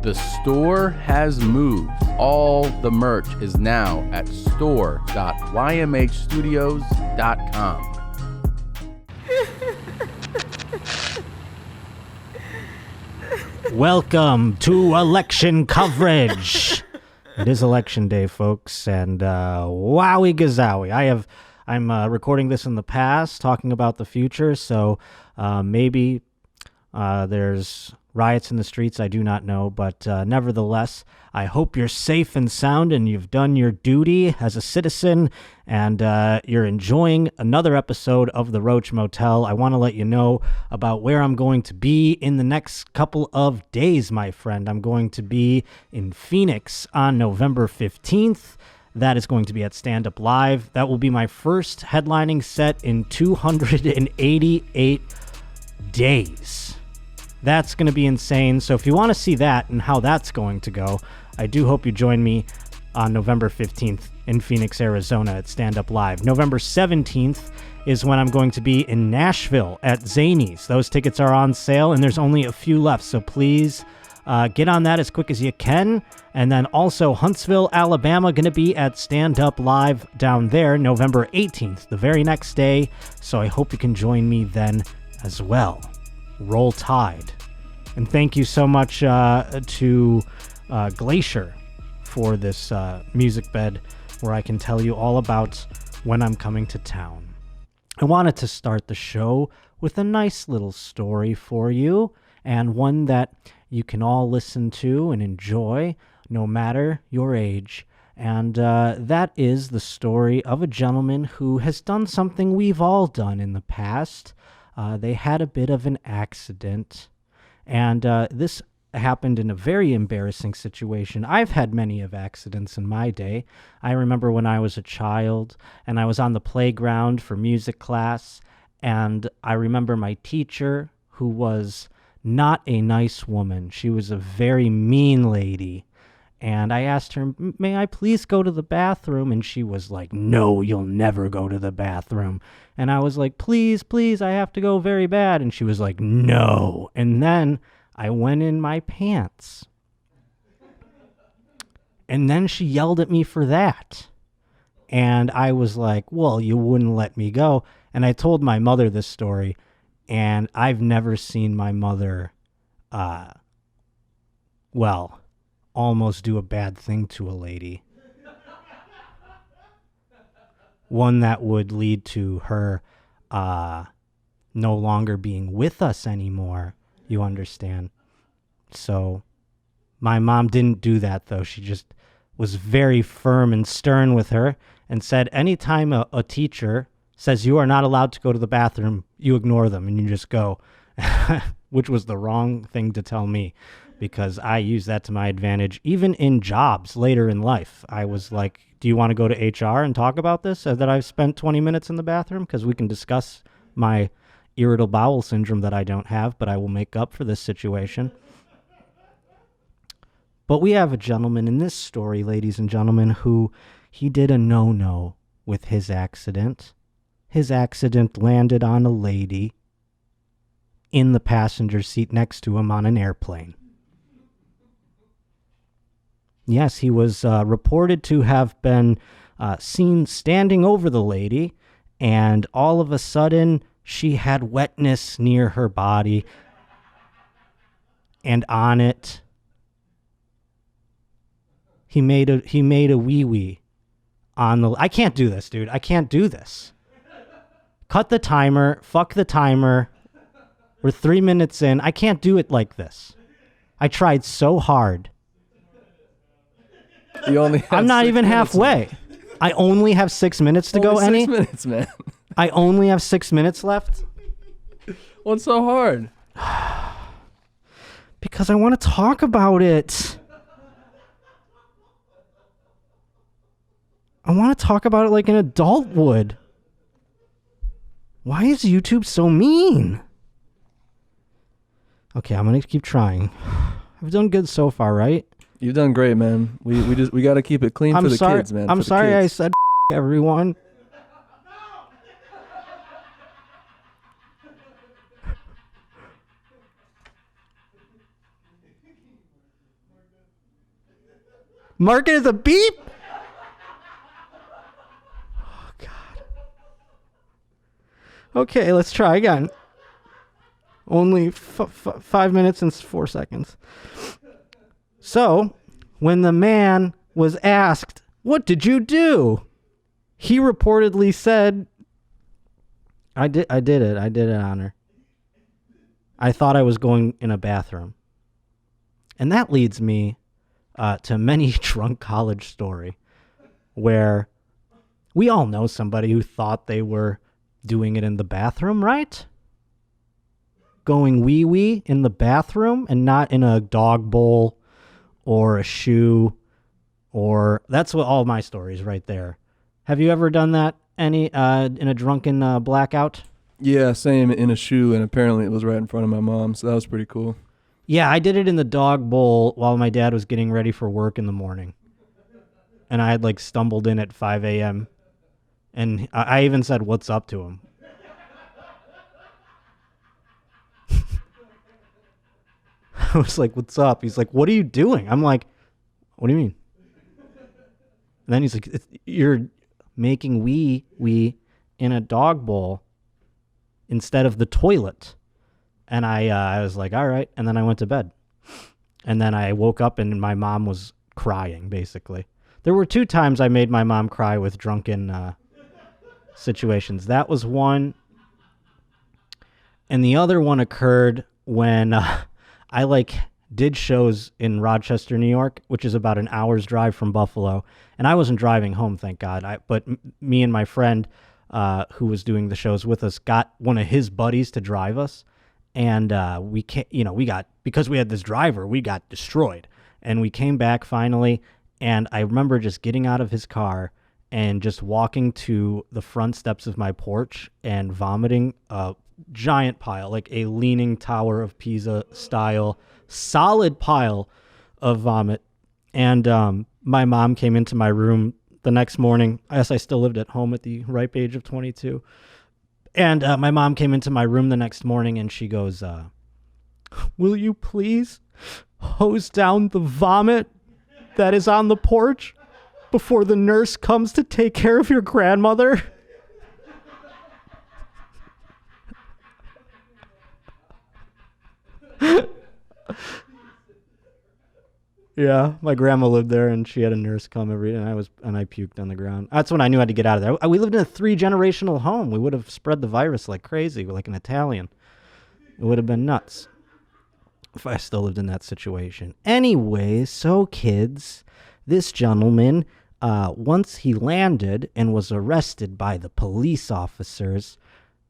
The store has moved. All the merch is now at store.ymhstudios.com. Welcome to election coverage. It is election day, folks, and wowie gazowie. I'm recording this in the past, talking about the future, so maybe there's riots in the streets. I do not know, but nevertheless, I hope you're safe and sound and you've done your duty as a citizen and you're enjoying another episode of the Roach Motel. I want to let you know about where I'm going to be in the next couple of days, my friend. I'm going to be in Phoenix on November 15th. That is going to be at Stand Up Live. That will be my first headlining set in 288 days. That's going to be insane. So if you want to see that and how that's going to go, I do hope you join me on November 15th in Phoenix, Arizona at Stand Up Live. November 17th is when I'm going to be in Nashville at Zany's. Those tickets are on sale and there's only a few left. So please get on that as quick as you can. And then also Huntsville, Alabama, going to be at Stand Up Live down there November 18th, the very next day. So I hope you can join me then as well. Roll Tide. And thank you so much to Glacier for this music bed where I can tell you all about when I'm coming to town. I wanted to start the show with a nice little story for you, and one that you can all listen to and enjoy no matter your age. And that is the story of a gentleman who has done something we've all done in the past. They had a bit of an accident, and this happened in a very embarrassing situation. I've had many of accidents in my day. I remember when I was a child, and I was on the playground for music class, and I remember my teacher, who was not a nice woman. She was a very mean lady. And I asked her, may I please go to the bathroom? And she was like, no, you'll never go to the bathroom. And I was like, please, I have to go very bad. And she was like, no. And then I went in my pants. And then she yelled at me for that. And I was like, well, you wouldn't let me go. And I told my mother this story. And I've never seen my mother, almost do a bad thing to a lady. One that would lead to her no longer being with us anymore, you understand. So my mom didn't do that, though. She just was very firm and stern with her and said anytime a teacher says you are not allowed to go to the bathroom, you ignore them and you just go, which was the wrong thing to tell me. Because I use that to my advantage, even in jobs later in life. I was like, do you want to go to HR and talk about this? That I've spent 20 minutes in the bathroom? Because we can discuss my irritable bowel syndrome that I don't have, but I will make up for this situation. But we have a gentleman in this story, ladies and gentlemen, who he did a no-no with his accident. His accident landed on a lady in the passenger seat next to him on an airplane. Yes, he was reported to have been seen standing over the lady, and all of a sudden, she had wetness near her body, and on it, he made a wee-wee on the... I can't do this, dude. I can't do this. Cut the timer. Fuck the timer. We're 3 minutes in. I can't do it like this. I tried so hard. I'm not even halfway. I only have 6 minutes to go, Enny. 6 minutes, man. I only have 6 minutes left. What's so hard? Because I want to talk about it. I want to talk about it like an adult would. Why is YouTube so mean? Okay, I'm going to keep trying. I've done good so far, right? You've done great, man. We got to keep it clean for the kids, man. I'm sorry I said everyone. Mark it as a beep? Oh, God. Okay, let's try again. Only 5 minutes and 4 seconds. So, when the man was asked, "What did you do?" he reportedly said, I did it. I did it on her. I thought I was going in a bathroom. And that leads me to many drunk college story where we all know somebody who thought they were doing it in the bathroom, right? Going wee-wee in the bathroom and not in a dog bowl or a shoe, or that's what all my stories right there. Have you ever done that, Enny, in a drunken blackout? Yeah, same, in a shoe, and apparently it was right in front of my mom, so that was pretty cool. Yeah, I did it in the dog bowl while my dad was getting ready for work in the morning. And I had stumbled in at 5 a.m. And I even said, "What's up?" to him. I was like, "What's up?" He's like, "What are you doing?" I'm like, "What do you mean?" And then he's like, "You're making wee in a dog bowl instead of the toilet." And I was like, "All right." And then I went to bed. And then I woke up and my mom was crying, basically. There were 2 times I made my mom cry with drunken situations. That was one. And the other one occurred when I did shows in Rochester, New York, which is about an hour's drive from Buffalo. And I wasn't driving home, thank God. But me and my friend who was doing the shows with us got one of his buddies to drive us. And because we had this driver, we got destroyed. And we came back finally. And I remember just getting out of his car and just walking to the front steps of my porch and vomiting a giant pile, like a leaning Tower of Pisa style, solid pile of vomit. And my mom came into my room the next morning. I guess I still lived at home at the ripe age of 22. And my mom came into my room the next morning and she goes, "Will you please hose down the vomit that is on the porch before the nurse comes to take care of your grandmother?" Yeah, my grandma lived there, and she had a nurse come every day, and I puked on the ground. That's when I knew I had to get out of there. We lived in a 3-generational home. We would have spread the virus like crazy, like an Italian. It would have been nuts if I still lived in that situation. Anyway, so kids, this gentleman, once he landed and was arrested by the police officers,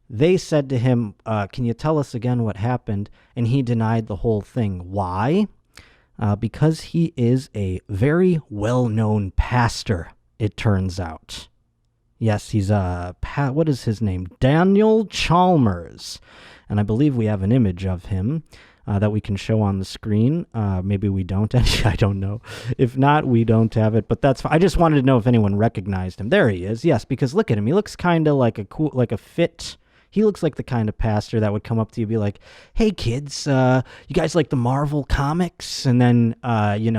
they said to him, "Can you tell us again what happened?" And he denied the whole thing. Why? Because he is a very well-known pastor, it turns out. Yes, he's what is his name? Daniel Chalmers. And I believe we have an image of him that we can show on the screen. Maybe we don't. I don't know. If not, we don't have it, but that's fine. I just wanted to know if anyone recognized him. There he is. Yes, because look at him. He looks kind of like a fit. He looks like the kind of pastor that would come up to you and be like, "Hey kids, you guys like the Marvel comics?" And then,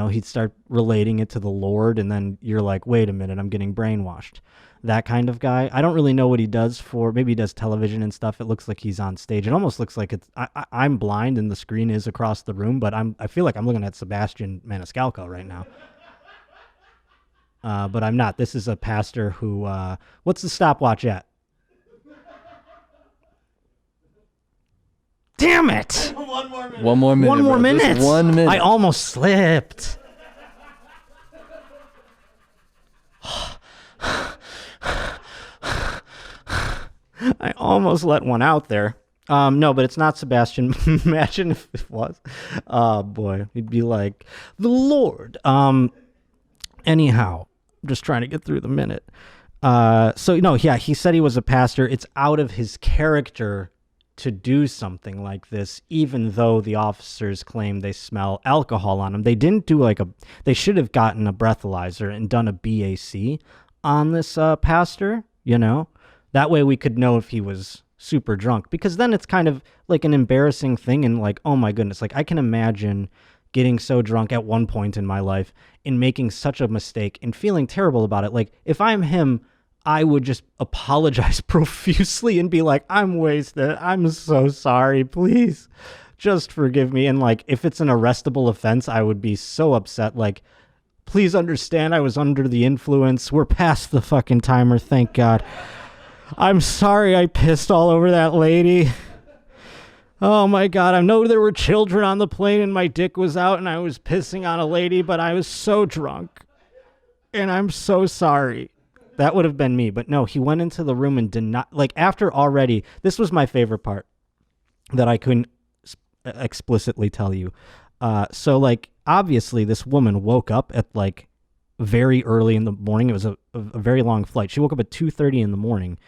he'd start relating it to the Lord. And then you're like, "Wait a minute, I'm getting brainwashed." That kind of guy. I don't really know what he does maybe he does television and stuff. It looks like he's on stage. It almost looks like I'm blind and the screen is across the room, but I feel like I'm looking at Sebastian Maniscalco right now. But I'm not. This is a pastor who, what's the stopwatch at? Damn it! One more minute. One more minute. Just 1 minute. I almost slipped. I almost let one out there. No, but it's not Sebastian. Imagine if it was. Oh boy, he'd be like, "The Lord." Anyhow, I'm just trying to get through the minute. He said he was a pastor. It's out of his character to do something like this, even though the officers claim they smell alcohol on him. They didn't do they should have gotten a breathalyzer and done a BAC on this pastor, That way we could know if he was super drunk, because then it's kind of like an embarrassing thing and like, oh my goodness, like I can imagine getting so drunk at one point in my life and making such a mistake and feeling terrible about it. Like, if I'm him, I would just apologize profusely and be like, I'm wasted. I'm so sorry. Please just forgive me. And like, if it's an arrestable offense, I would be so upset. Like, please understand I was under the influence. We're past the fucking timer. Thank God. I'm sorry I pissed all over that lady. Oh my God, I know there were children on the plane and my dick was out and I was pissing on a lady, but I was so drunk. And I'm so sorry. That would have been me. But no, he went into the room and did not, like, after already, this was my favorite part that I couldn't explicitly tell you. So, like, obviously this woman woke up at, like, very early in the morning. It was a very long flight. She woke up at 2:30 in the morning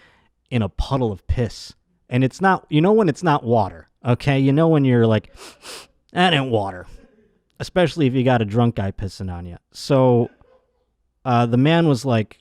in a puddle of piss. And it's not, you know when it's not water, okay? You know when you're like, that ain't water. Especially if you got a drunk guy pissing on you. So the man was like,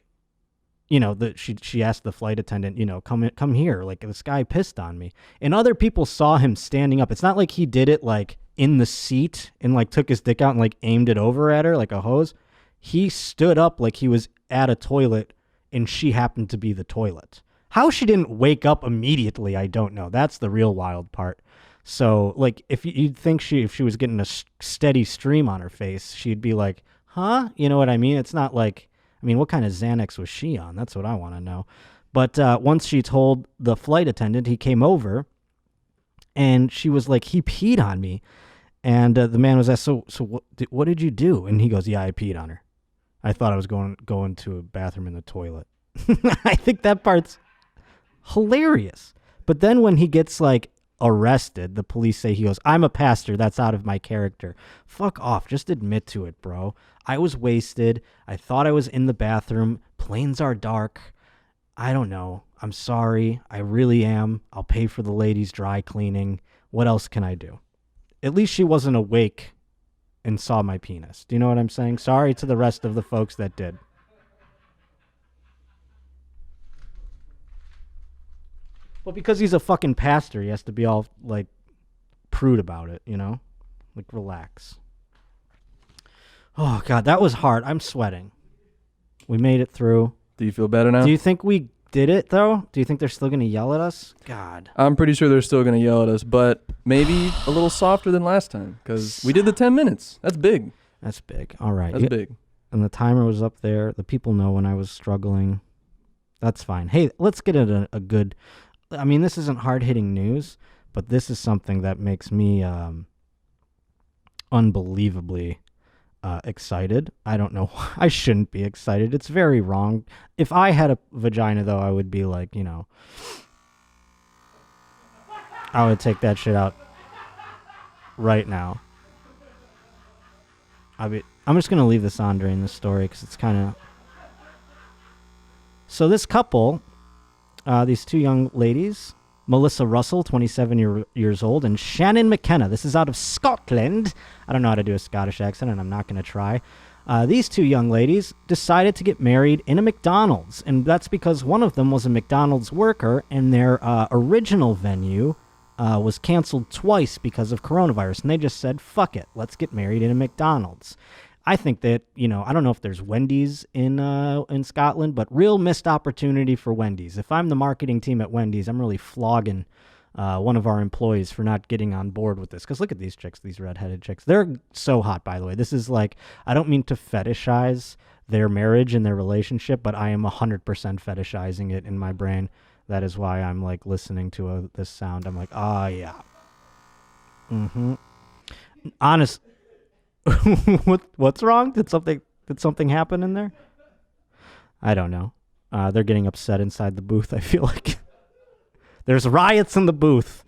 you know, she asked the flight attendant, you know, come here. Like, this guy pissed on me. And other people saw him standing up. It's not like he did it, like, in the seat and, like, took his dick out and, like, aimed it over at her like a hose. He stood up like he was at a toilet and she happened to be the toilet. How she didn't wake up immediately, I don't know. That's the real wild part. So, like, if you'd think if she was getting a steady stream on her face, she'd be like, huh? You know what I mean? It's not like, I mean, what kind of Xanax was she on? That's what I want to know. But once she told the flight attendant, he came over, and she was like, he peed on me. And the man was asked, so what did you do? And he goes, yeah, I peed on her. I thought I was going to a bathroom in the toilet. I think that part's hilarious. But then when he gets, like, arrested, the police say, he goes, I'm a pastor. That's out of my character. Fuck off. Just admit to it, bro. I was wasted. I thought I was in the bathroom. Planes are dark. I don't know. I'm sorry. I really am. I'll pay for the lady's dry cleaning. What else can I do? At least she wasn't awake and saw my penis. Do you know what I'm saying? Sorry to the rest of the folks that did. But because he's a fucking pastor, he has to be all, like, prude about it, you know? Like, relax. Oh, God, that was hard. I'm sweating. We made it through. Do you feel better now? Do you think we did it, though? Do you think they're still going to yell at us? God. I'm pretty sure they're still going to yell at us, but maybe a little softer than last time, because we did the 10 minutes. That's big. That's big. All right. That's big. And the timer was up there. The people know when I was struggling. That's fine. Hey, let's get at a good... I mean, this isn't hard-hitting news, but this is something that makes me unbelievably excited. I don't know. I shouldn't be excited. It's very wrong. If I had a vagina, though, I would be like, you know, I would take that shit out right now. I'm just going to leave this on during this story because it's kind of... So this couple... these two young ladies, Melissa Russell, 27 years old, and Shannon McKenna. This is out of Scotland. I don't know how to do a Scottish accent, and I'm not going to try. These two young ladies decided to get married in a McDonald's, and that's because one of them was a McDonald's worker, and their original venue was canceled twice because of coronavirus, and they just said, fuck it, let's get married in a McDonald's. I think that, you know, I don't know if there's Wendy's in Scotland, but real missed opportunity for Wendy's. If I'm the marketing team at Wendy's, I'm really flogging one of our employees for not getting on board with this. Because look at these chicks, these redheaded chicks. They're so hot, by the way. This is like, I don't mean to fetishize their marriage and their relationship, but I am 100% fetishizing it in my brain. That is why I'm like listening to this sound. I'm like, oh, yeah. Mm-hmm. Honest. What's wrong? Did something happen in there? I don't know. They're getting upset inside the booth. I feel like there's riots in the booth.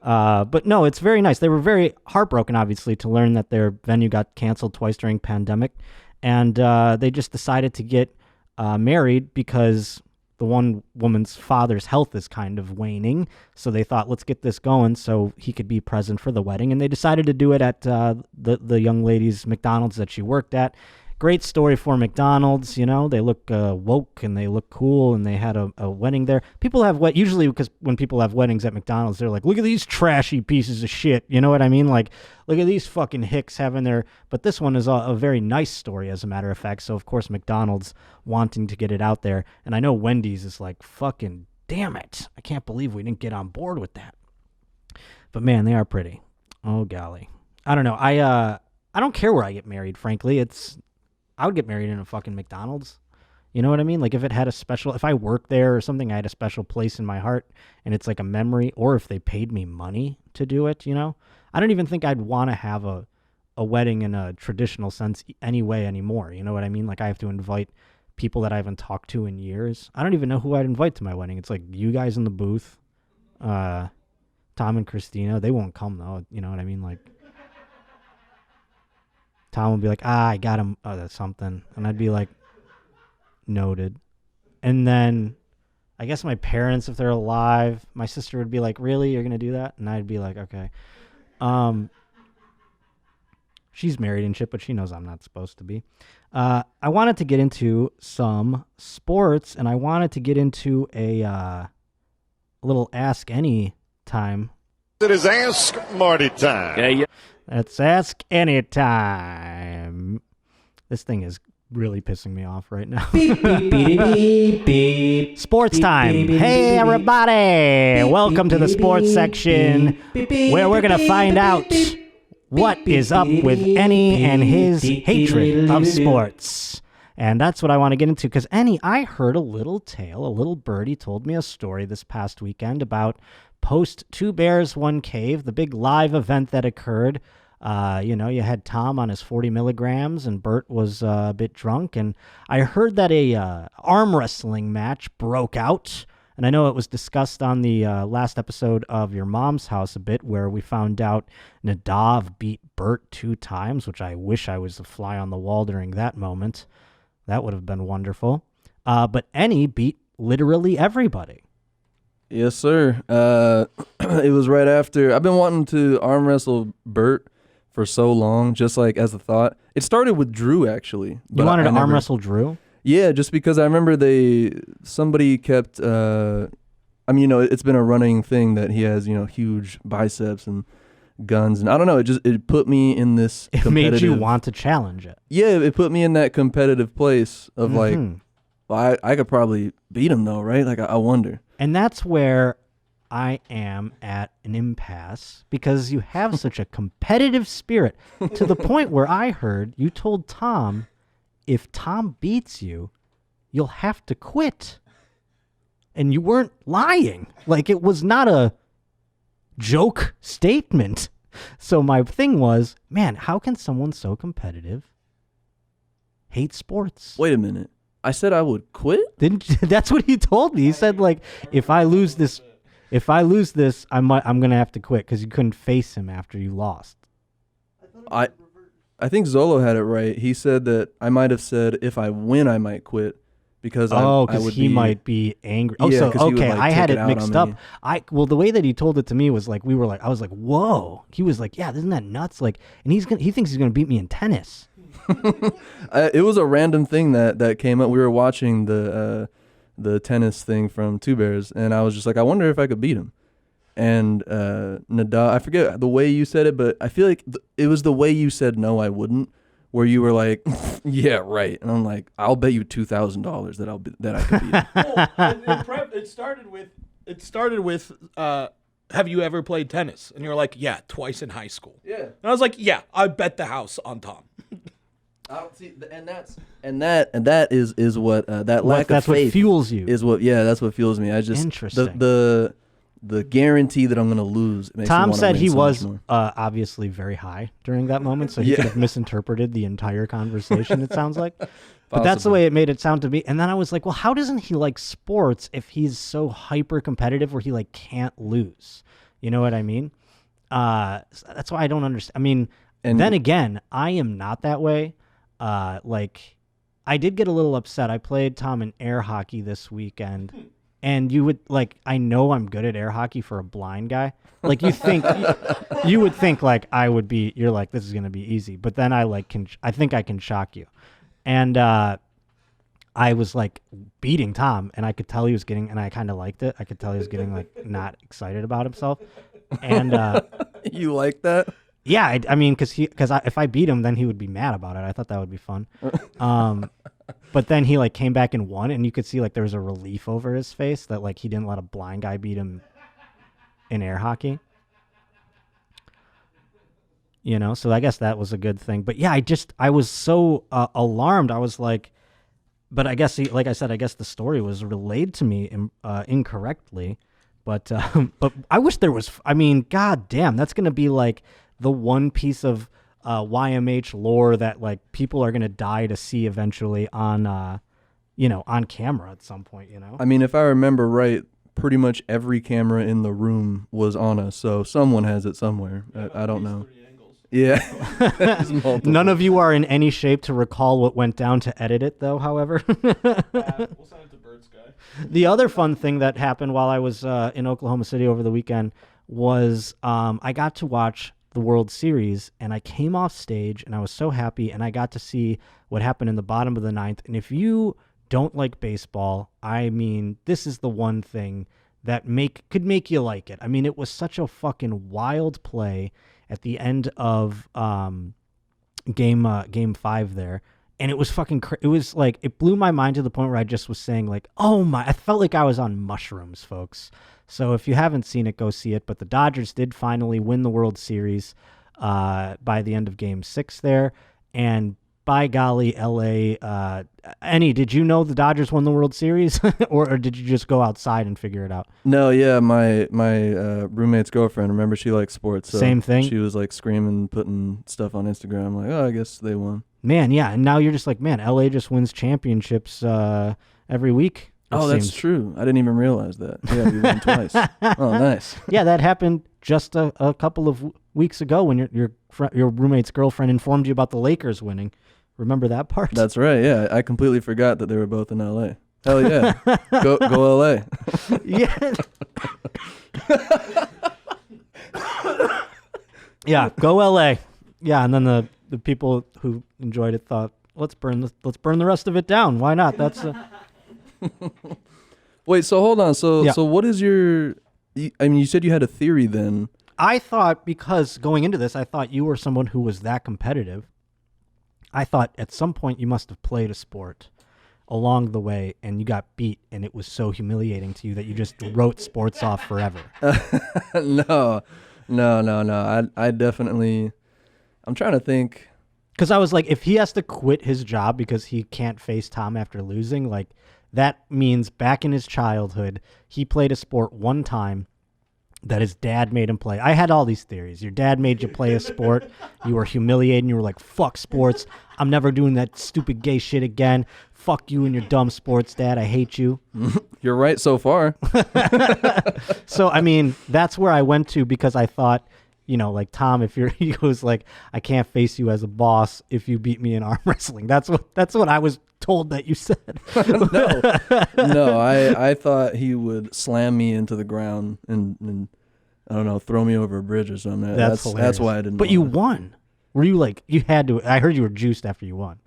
But no, it's very nice. They were very heartbroken, obviously, to learn that their venue got canceled twice during pandemic, and they just decided to get married because the one woman's father's health is kind of waning. So they thought, let's get this going so he could be present for the wedding. And they decided to do it at the young lady's McDonald's that she worked at. great story for McDonald's. You know, they look woke and they look cool, and they had a wedding there. People have usually because when people have weddings at McDonald's, they're like, look at these trashy pieces of shit. You know what I mean? Like, look at these fucking hicks having their. But this one is a very nice story, as a matter of fact. So of course McDonald's wanting to get it out there, and I know Wendy's is like, fucking damn it, I can't believe we didn't get on board with that. But man, they are pretty. Oh golly, I don't know. I don't care where I get married. Frankly, I would get married in a fucking McDonald's. You know what I mean? Like if it had if I worked there or something, I had a special place in my heart and it's like a memory, or if they paid me money to do it, you know? I don't even think I'd want to have a wedding in a traditional sense anyway anymore. You know what I mean? Like I have to invite people that I haven't talked to in years. I don't even know who I'd invite to my wedding. It's like you guys in the booth, Tom and Christina. They won't come though. You know what I mean? Like Tom would be like, I got him something. And I'd be like, noted. And then I guess my parents, if they're alive, my sister would be like, really? You're going to do that? And I'd be like, okay. She's married and shit, but she knows I'm not supposed to be. I wanted to get into some sports, and I wanted to get into a little Ask Enny time. It is Ask Marty time. Yeah. Let's Ask Enny time. This thing is really pissing me off right now. Beep, beep, beep, beep, beep. Sports time. Beep, beep, beep, Hey, beep, everybody. beep, Welcome to the beep, sports beep, section beep, beep, where we're going to beep, find beep, out beep, what beep, is up beep, with beep, Enny and his beep, hatred beep, of beep, sports. And that's what I want to get into because, Enny, I heard a little tale. A little birdie told me a story this past weekend about post Two Bears, One Cave, the big live event that occurred. You had Tom on his 40 milligrams and Bert was a bit drunk. And I heard that a arm wrestling match broke out. And I know it was discussed on the last episode of Your Mom's House a bit, where we found out Nadav beat Bert 2 times, which I wish I was the fly on the wall during that moment. That would have been wonderful. But Enny beat literally everybody. Yes, sir. It was right after. I've been wanting to arm wrestle Bert for so long, just like as a thought. It started with Drew, actually. You wanted to arm wrestle Drew? Yeah, just because I remember somebody kept, it's been a running thing that he has, huge biceps and guns. And I don't know, it put me in this It made you want to challenge it. Yeah, it put me in that competitive place of like, well, I could probably beat him though, right? Like, I wonder. And that's where I am at an impasse because you have such a competitive spirit to the point where I heard you told Tom, if Tom beats you, you'll have to quit. And you weren't lying. Like, it was not a joke statement. So my thing was, man, how can someone so competitive hate sports? Wait a minute. I said I would quit? Didn't you? That's what he told me. He said, like, if I lose this, I'm gonna have to quit because you couldn't face him after you lost. I think Zolo had it right. He said that I might have said if I win, I might quit because he might be angry. Oh, Yeah, so 'cause he would, okay, like, I had take it it out mixed on up. me. The way that he told it to me was like I was like, whoa. He was like, yeah, isn't that nuts? Like, and he thinks he's gonna beat me in tennis. It was a random thing that came up. We were watching the tennis thing from Two Bears, and I was just like, I wonder if I could beat him. And Nadav, I forget the way you said it, but I feel like it was the way you said no, I wouldn't, where you were like, yeah, right. And I'm like, I'll bet you $2,000 that I could beat him. It started with have you ever played tennis? And you're like, yeah, twice in high school. Yeah. And I was like, yeah, I bet the house on Tom. I don't see, and that is what that lack That's of faith what fuels you. is what. Yeah, that's what fuels me. I just Interesting. The guarantee that I'm gonna lose. It makes me Tom wanna said win he so was much more. obviously very high during that moment, so he Yeah. could have misinterpreted the entire conversation, it sounds like. But that's the Possibly. way it made it sound to me. And then I was like, well, how doesn't he like sports if he's so hyper competitive where he like can't lose? You know what I mean? That's why I don't understand. I mean, And- then again, I am not that way. Like, I did get a little upset. I played Tom in air hockey this weekend. And you would like, I know I'm good at air hockey for a blind guy. Like you think, you would think like I would be. You're like, this is gonna be easy. But then I think I can shock you. And I was like beating Tom, and I could tell he was getting, and I kind of liked it. I could tell he was getting like not excited about himself. And You like that? yeah, I mean, because if I beat him, then he would be mad about it. I thought that would be fun. But then he like came back and won, and you could see like there was a relief over his face that like he didn't let a blind guy beat him in air hockey. You know, so I guess that was a good thing. But yeah, I was so alarmed. I was like, but I guess, like I said, I guess the story was relayed to me incorrectly. But I wish there was, I mean, god damn, that's going to be like the one piece of YMH lore that like people are going to die to see eventually on, you know, on camera at some point, you know? I mean, if I remember right, pretty much every camera in the room was on us, so someone has it somewhere. I don't know. Yeah. None of you are in any shape to recall what went down to edit it, though, however. We'll send it to Bird's guy. The other fun thing that happened while I was in Oklahoma City over the weekend was I got to watch the World Series, and I came off stage, and I was so happy, and I got to see what happened in the bottom of the ninth. And if you don't like baseball, I mean, this is the one thing that could make you like it. I mean, it was such a fucking wild play at the end of game 5 there, and it was fucking it was like, it blew my mind to the point where I just was saying like, oh my, I felt like I was on mushrooms, folks. So if you haven't seen it, go see it. But the Dodgers did finally win the World Series by the end of game 6 there, and by golly, LA, Enny, did you know the Dodgers won the World Series or did you just go outside and figure it out? No, yeah, my roommate's girlfriend, remember, she likes sports. So same thing. She was like screaming, putting stuff on Instagram. I'm like, oh, I guess they won. Man, yeah, and now you're just like, man, LA just wins championships every week. Oh, that's true. I didn't even realize that. Yeah, we won twice. Oh, nice. Yeah, that happened just a couple of weeks ago when your roommate's girlfriend informed you about the Lakers winning. Remember that part? That's right. Yeah, I completely forgot that they were both in LA. Hell yeah, go LA. Yeah. Yeah, go LA. Yeah, and then the people who enjoyed it thought, let's burn the rest of it down. Why not? That's Wait, so hold on. So what is your? I mean, you said you had a theory then. I thought, because going into this, I thought you were someone who was that competitive. I thought at some point you must have played a sport along the way and you got beat and it was so humiliating to you that you just wrote sports off forever. No. I definitely, I'm trying to think. Because I was like, if he has to quit his job because he can't face Tom after losing, like that means back in his childhood, he played a sport one time that his dad made him play. I had all these theories. Your dad made you play a sport. You were humiliated and you were like, fuck sports. I'm never doing that stupid gay shit again. Fuck you and your dumb sports, Dad. I hate you. You're right so far. So, I mean, that's where I went to because I thought, you know, like Tom, he goes like, I can't face you as a boss if you beat me in arm wrestling. That's what I was told that you said. No, I thought he would slam me into the ground and I don't know, throw me over a bridge or something. That's why I didn't. But you won. Were you like, you had to? I heard you were juiced after you won.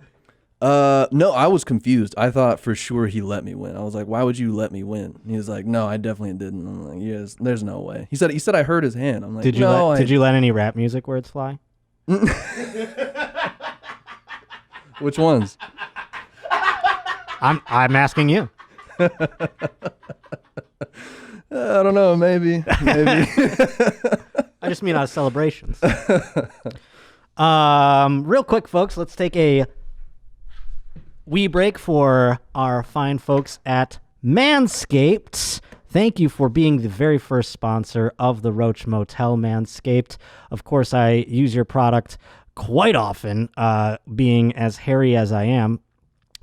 No, I was confused. I thought for sure he let me win. I was like, why would you let me win? And he was like, no, I definitely didn't. I'm like, yes, there's no way. He said I hurt his hand. I'm like, did you let any rap music words fly? Which ones? I'm asking you. I don't know. Maybe. I just mean out of celebrations. Real quick, folks, let's take a wee break for our fine folks at Manscaped. Thank you for being the very first sponsor of the Roach Motel, Manscaped. Of course, I use your product quite often, being as hairy as I am.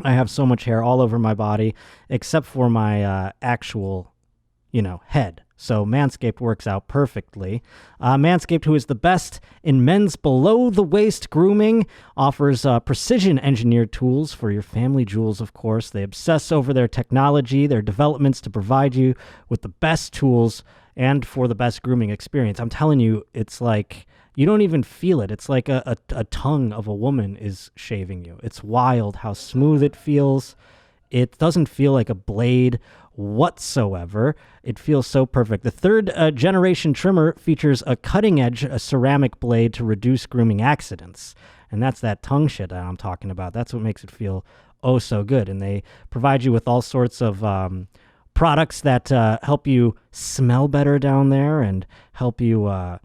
I have so much hair all over my body, except for my actual, head. So Manscaped works out perfectly. Manscaped, who is the best in men's below-the-waist grooming, offers precision-engineered tools for your family jewels, of course. They obsess over their technology, their developments to provide you with the best tools and for the best grooming experience. I'm telling you, it's like you don't even feel it. It's like a tongue of a woman is shaving you. It's wild how smooth it feels. It doesn't feel like a blade whatsoever. It feels so perfect. The third generation trimmer features a cutting-edge ceramic blade to reduce grooming accidents. And that's that tongue shit that I'm talking about. That's what makes it feel oh so good. And they provide you with all sorts of products that help you smell better down there and help you,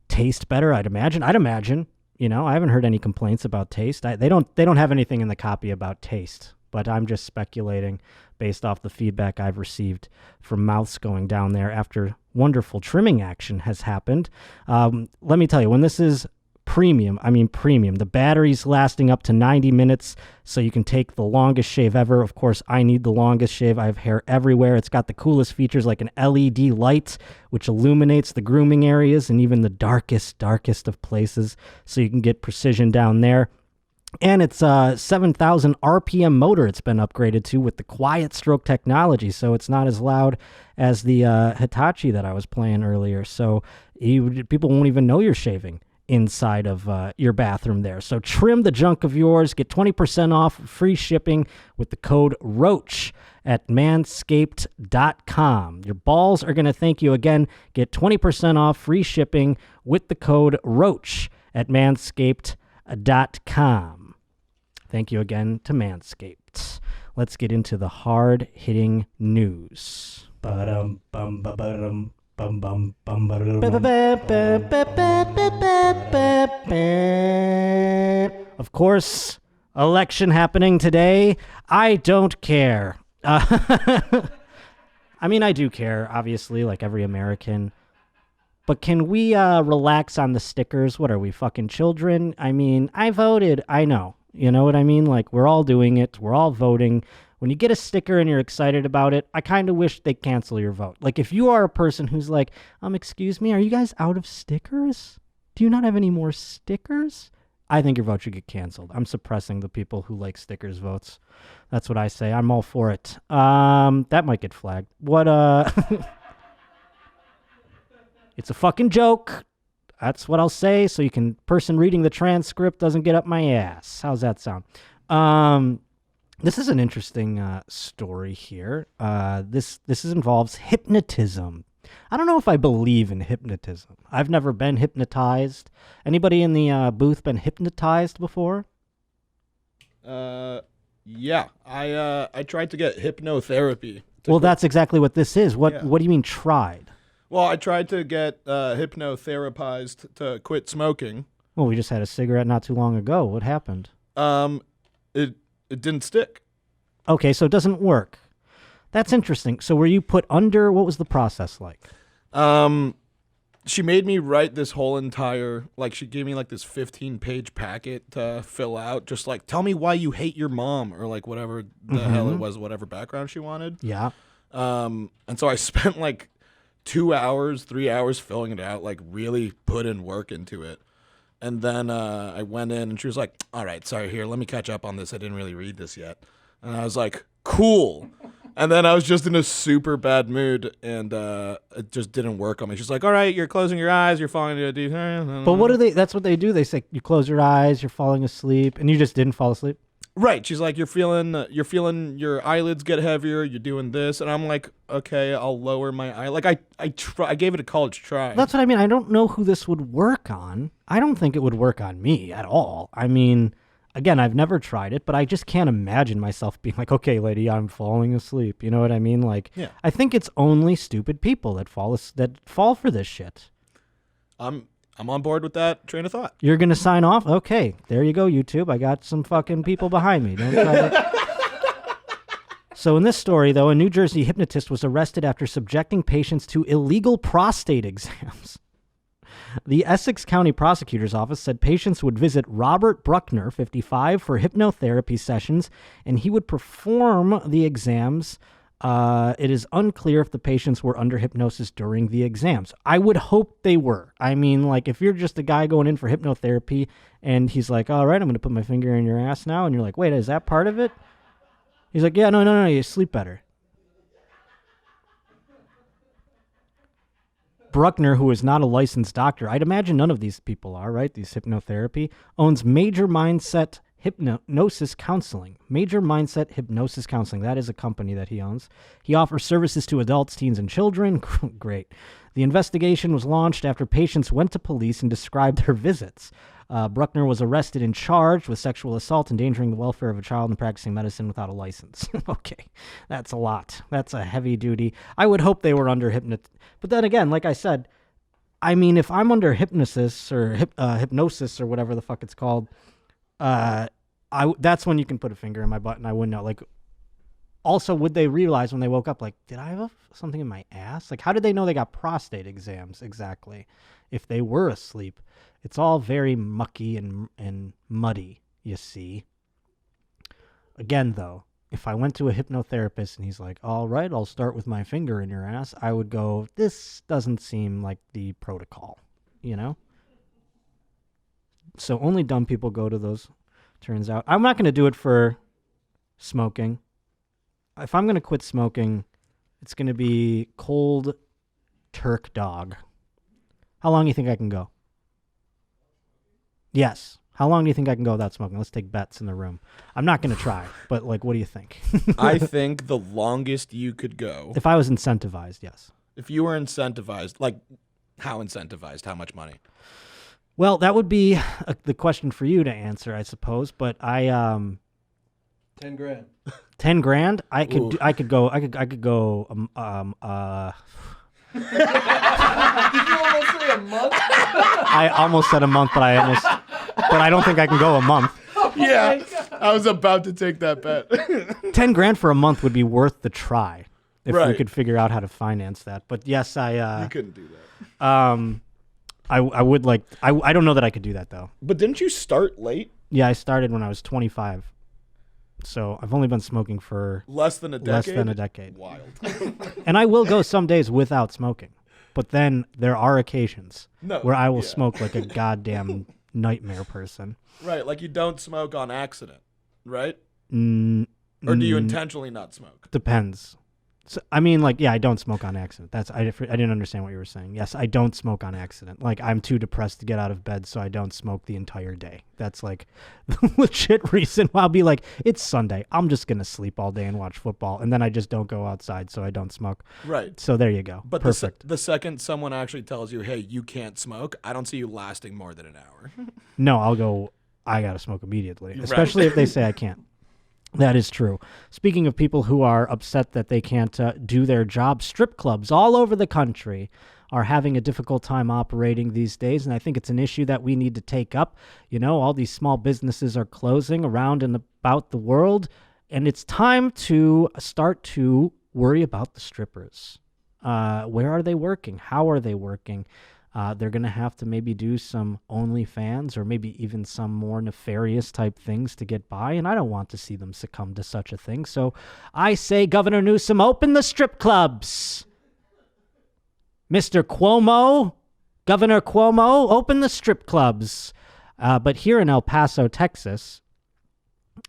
taste better, I'd imagine. I haven't heard any complaints about taste. They don't have anything in the copy about taste, but I'm just speculating based off the feedback I've received from mouths going down there after wonderful trimming action has happened. Let me tell you, when this is premium, the battery's lasting up to 90 minutes, so you can take the longest shave ever. Of course, I need the longest shave. I have hair everywhere. It's got the coolest features like an LED light, which illuminates the grooming areas and even the darkest of places, so you can get precision down there. And it's a 7,000 RPM motor it's been upgraded to with the quiet stroke technology, so it's not as loud as the Hitachi that I was playing earlier. So people won't even know you're shaving inside of your bathroom there. So trim the junk of yours. Get 20% off free shipping with the code ROACH at manscaped.com. Your balls are going to thank you again. Get 20% off free shipping with the code ROACH at manscaped.com. Thank you again to Manscaped. Let's get into the hard-hitting news. Of course, election happening today. I don't care. I do care, obviously, like every American. But can we relax on the stickers? What are we, fucking children? I voted. I know. You know what I mean? Like, we're all doing it. We're all voting. When you get a sticker and you're excited about it, I kind of wish they cancel your vote. Like, if you are a person who's like, excuse me, are you guys out of stickers? Do you not have any more stickers? I think your vote should get canceled. I'm suppressing the people who like stickers votes. That's what I say. I'm all for it. That might get flagged. What, It's a fucking joke. That's what I'll say, so person reading the transcript doesn't get up my ass. How's that sound? This is an interesting story here. This involves hypnotism. I don't know if I believe in hypnotism. I've never been hypnotized. Anybody in the booth been hypnotized before? Yeah. I tried to get hypnotherapy. Well, that's exactly what this is. What do you mean tried? Well, I tried to get hypnotherapized to quit smoking. Well, we just had a cigarette not too long ago. What happened? It didn't stick. Okay, so it doesn't work. That's interesting. So were you put under? What was the process like? She made me write this whole entire, she gave me this 15-page packet to fill out. Just tell me why you hate your mom, or whatever the hell it was, whatever background she wanted. Yeah. And so I spent 2 hours, 3 hours filling it out, really put in work into it. And then I went in and she was like, all right, sorry, here, let me catch up on this. I didn't really read this yet. And I was like, cool. And then I was just in a super bad mood, and it just didn't work on me. She's like, all right, you're closing your eyes, you're falling into a deep... But what do that's what they do. They say, you close your eyes, you're falling asleep, and you just didn't fall asleep? Right. She's like, you're feeling your eyelids get heavier, you're doing this. And I'm like, okay, I'll lower my eye. I gave it a college try. That's what I mean. I don't know who this would work on. I don't think it would work on me at all. Again, I've never tried it, but I just can't imagine myself being like, okay, lady, I'm falling asleep. You know what I mean? Yeah. I think it's only stupid people that fall for this shit. I'm on board with that train of thought. You're going to sign off? Okay, there you go, YouTube. I got some fucking people behind me. Don't try to... So in this story, though, a New Jersey hypnotist was arrested after subjecting patients to illegal prostate exams. The Essex County Prosecutor's Office said patients would visit Robert Bruckner, 55, for hypnotherapy sessions, and he would perform the exams. It is unclear if the patients were under hypnosis during the exams. I would hope they were. If you're just a guy going in for hypnotherapy and he's like, all right, I'm going to put my finger in your ass now. And you're like, wait, is that part of it? He's like, yeah, no, you sleep better. Bruckner, who is not a licensed doctor, I'd imagine none of these people are, right? These hypnotherapy, owns Major Mindset Hypnosis Counseling. Major Mindset Hypnosis Counseling. That is a company that he owns. He offers services to adults, teens, and children. Great. The investigation was launched after patients went to police and described their visits. Bruckner was arrested and charged with sexual assault, endangering the welfare of a child, and practicing medicine without a license. Okay, that's a lot. That's a heavy duty. I would hope they were under But then again, like I said, I mean, if I'm under hypnosis or hypnosis or whatever the fuck it's called, that's when you can put a finger in my butt and I wouldn't know. Like, also, would they realize when they woke up, like, did I have something in my ass? Like, how did they know they got prostate exams exactly if they were asleep? It's all very mucky and muddy, you see. Again, though, if I went to a hypnotherapist and he's like, all right, I'll start with my finger in your ass, I would go, this doesn't seem like the protocol, you know? So only dumb people go to those, turns out. I'm not going to do it for smoking. If I'm going to quit smoking, it's going to be cold Turk dog. How long do you think I can go? Yes. How long do you think I can go without smoking? Let's take bets in the room. I'm not going to try, but like, what do you think? I think the longest you could go. If I was incentivized, yes. If you were incentivized, like how incentivized? How much money? Well, that would be the question for you to answer, I suppose. But I 10 grand. 10 grand? I could Ooh. I could go. Did you almost say a month? I almost said a month, but I don't think I can go a month. Yeah, I was about to take that bet. 10 grand for a month would be worth the try if we Right. could figure out how to finance that. But yes, You couldn't do that. I would like. I don't know that I could do that though. But didn't you start late? Yeah, I started when I was 25. So I've only been smoking for Less than a decade? Wild. and I will go some days without smoking. But then there are occasions No, where I will yeah. smoke like a goddamn nightmare person. Right, like you don't smoke on accident, right? Or do you intentionally not smoke? Depends. So, I mean, like, yeah, I don't smoke on accident. I didn't understand what you were saying. Yes, I don't smoke on accident. Like, I'm too depressed to get out of bed, so I don't smoke the entire day. That's like the legit reason why I'll be like, it's Sunday. I'm just going to sleep all day and watch football. And then I just don't go outside, so I don't smoke. Right. So there you go. But perfect. the second someone actually tells you, hey, you can't smoke, I don't see you lasting more than an hour. No, I'll go, I got to smoke immediately, Right. especially if they say I can't. That is true. Speaking of people who are upset that they can't do their job, strip clubs all over the country are having a difficult time operating these days, and I think it's an issue that we need to take up. You know, all these small businesses are closing around and about the world, and it's time to start to worry about the strippers. Where are they working? How are they working? They're going to have to maybe do some OnlyFans or maybe even some more nefarious type things to get by, and I don't want to see them succumb to such a thing. So I say, Governor Newsom, open the strip clubs. Mr. Cuomo, Governor Cuomo, open the strip clubs. But here in El Paso, Texas,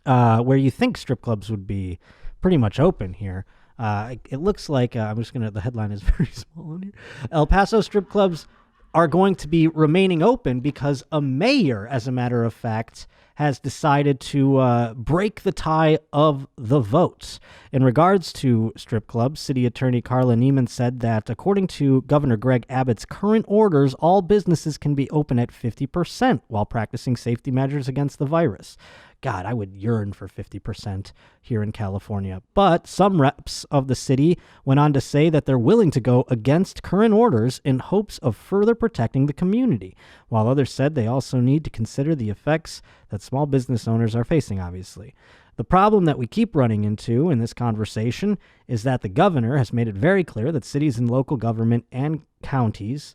where you think strip clubs would be pretty much open here, it looks like, the headline is very small on here. El Paso strip clubs are going to be remaining open because a mayor, as a matter of fact, has decided to break the tie of the vote. In regards to strip clubs, City Attorney Carla Neiman said that according to Governor Greg Abbott's current orders, all businesses can be open at 50% while practicing safety measures against the virus. God, I would yearn for 50% here in California. But some reps of the city went on to say that they're willing to go against current orders in hopes of further protecting the community, while others said they also need to consider the effects that small business owners are facing, obviously. The problem that we keep running into in this conversation is that the governor has made it very clear that cities and local government and counties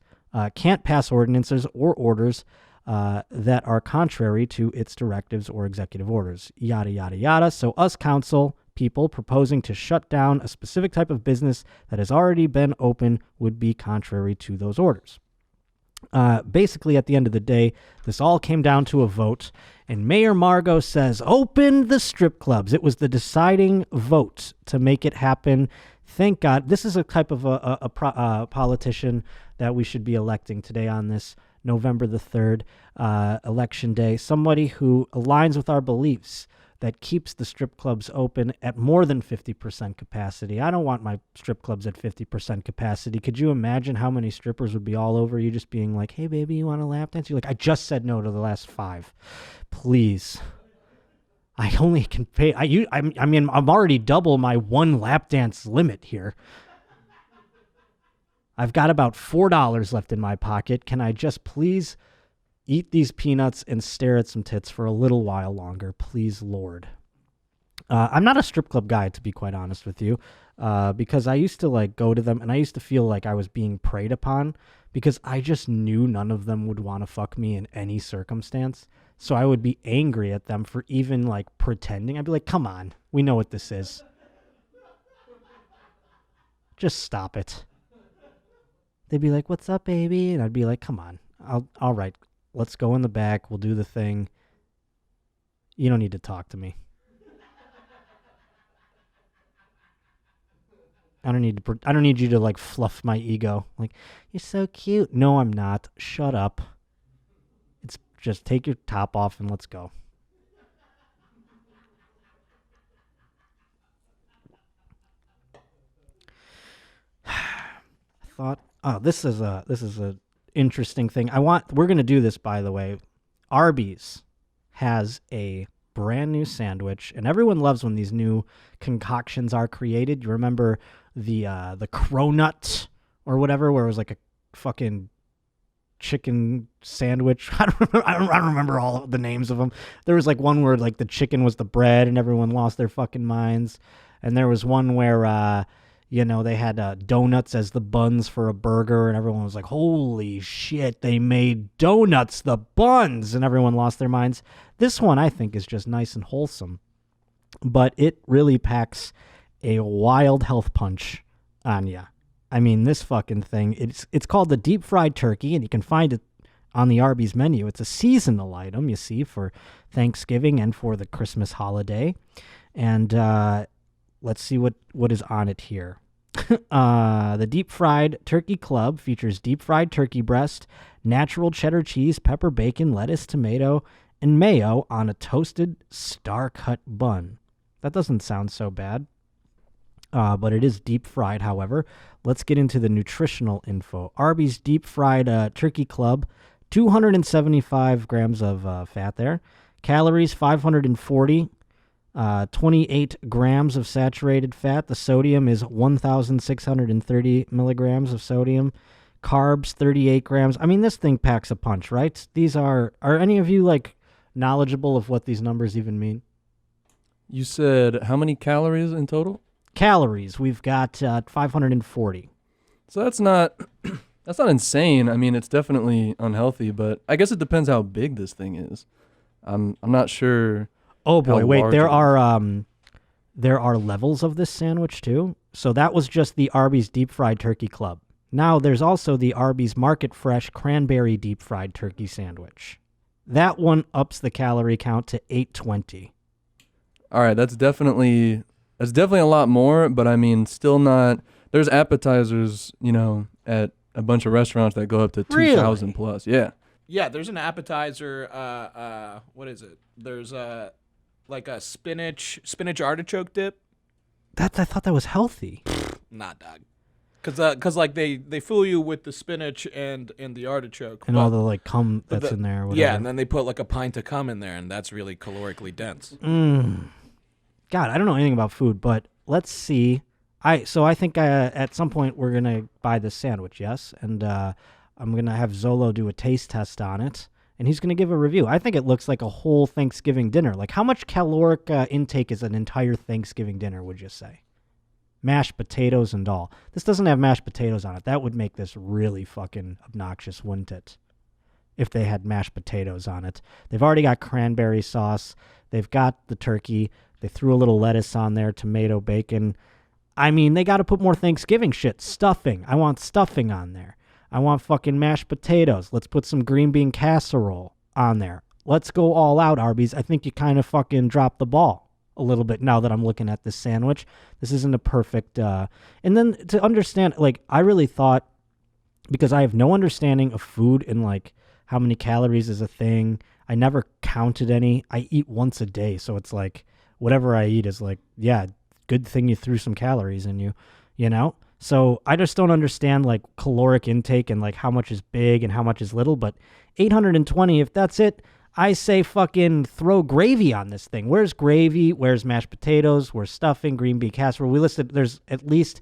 can't pass ordinances or orders that are contrary to its directives or executive orders, yada, yada, yada. So us council people proposing to shut down a specific type of business that has already been open would be contrary to those orders. Basically, at the end of the day, this all came down to a vote, and Mayor Margot says, open the strip clubs. It was the deciding vote to make it happen. Thank God. This is a type of a politician that we should be electing today on this November the 3rd, election day. Somebody who aligns with our beliefs, that keeps the strip clubs open at more than 50% capacity. I don't want my strip clubs at 50% capacity. Could you imagine how many strippers would be all over you just being like, hey, baby, you want a lap dance? You're like, I just said no to the last 5. Please. I only can pay. I mean, I'm already double my 1 lap dance limit here. I've got about $4 left in my pocket. Can I just please eat these peanuts and stare at some tits for a little while longer, please, Lord? I'm not a strip club guy, to be quite honest with you, because I used to like go to them and I used to feel like I was being preyed upon because I just knew none of them would want to fuck me in any circumstance. So I would be angry at them for even like pretending. I'd be like, come on, we know what this is. Just stop it. They'd be like, what's up, baby? And I'd be like, come on, all right. Let's go in the back. We'll do the thing. You don't need to talk to me. I don't need you to like fluff my ego. Like, you're so cute. No, I'm not. Shut up. It's just take your top off and let's go. I thought, this is a interesting thing. We're going to do this, by the way. Arbys has a brand new sandwich, and everyone loves when these new concoctions are created. You remember the cronut or whatever, where it was like a fucking chicken sandwich. I don't remember all of the names of them. There was like one where like the chicken was the bread and everyone lost their fucking minds. And there was one where they had donuts as the buns for a burger, and everyone was like, holy shit, they made donuts the buns, and everyone lost their minds. This one, I think, is just nice and wholesome, but it really packs a wild health punch on ya. I mean, this fucking thing, it's called the deep fried turkey, and you can find it on the Arby's menu. It's a seasonal item, you see, for Thanksgiving and for the Christmas holiday. And let's see what is on it here. The deep fried turkey club features deep fried turkey breast, natural cheddar cheese, pepper, bacon, lettuce, tomato, and mayo on a toasted star-cut bun. That doesn't sound so bad, but it is deep fried, however. Let's get into the nutritional info. Arby's deep fried turkey club, 275 grams of fat there. Calories, 540. 28 grams of saturated fat. The sodium is 1,630 milligrams of sodium. Carbs, 38 grams. I mean, this thing packs a punch, right? These are any of you like knowledgeable of what these numbers even mean? You said how many calories in total? Calories, we've got 540. So that's not insane. I mean, it's definitely unhealthy, but I guess it depends how big this thing is. I'm not sure. Oh boy, wait, there are levels of this sandwich too. So that was just the Arby's deep fried turkey club. Now there's also the Arby's Market Fresh cranberry deep fried turkey sandwich. That one ups the calorie count to 820. All right, that's definitely a lot more, but I mean, still not. There's appetizers, at a bunch of restaurants that go up to 2,000 plus. Yeah. Yeah, there's an appetizer. What is it? There's like a spinach artichoke dip. I thought that was healthy. Nah, dog. Cause like they fool you with the spinach and the artichoke and all the like cum that's in there. Or whatever. Yeah, and then they put like a pint of cum in there, and that's really calorically dense. God, I don't know anything about food, but let's see. I think at some point we're gonna buy this sandwich, yes, and I'm gonna have Zolo do a taste test on it, and he's gonna give a review. I think it looks like a whole Thanksgiving dinner. Like, how much caloric intake is an entire Thanksgiving dinner? Would you say? Mashed potatoes and all. This doesn't have mashed potatoes on it. That would make this really fucking obnoxious, wouldn't it? If they had mashed potatoes on it. They've already got cranberry sauce. They've got the turkey. They threw a little lettuce on there, tomato, bacon. I mean, they got to put more Thanksgiving shit. Stuffing. I want stuffing on there. I want fucking mashed potatoes. Let's put some green bean casserole on there. Let's go all out, Arby's. I think you kind of fucking dropped the ball a little bit now that I'm looking at this sandwich. This isn't a perfect. And then to understand, like, I really thought, because I have no understanding of food and like how many calories is a thing. I never counted any. I eat once a day, so it's like whatever I eat is like, yeah, good thing you threw some calories in you, you know? So I just don't understand like caloric intake and like how much is big and how much is little, but 820, if that's it, I say fucking throw gravy on this thing. Where's gravy? Where's mashed potatoes? Where's stuffing? Green bean casserole? We listed, there's at least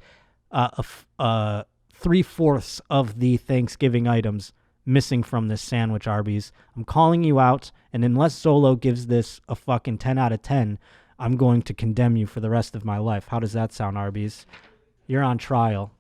3/4 of the Thanksgiving items missing from this sandwich, Arby's. I'm calling you out, and unless Zolo gives this a fucking 10 out of 10, I'm going to condemn you for the rest of my life. How does that sound, Arby's? You're on trial.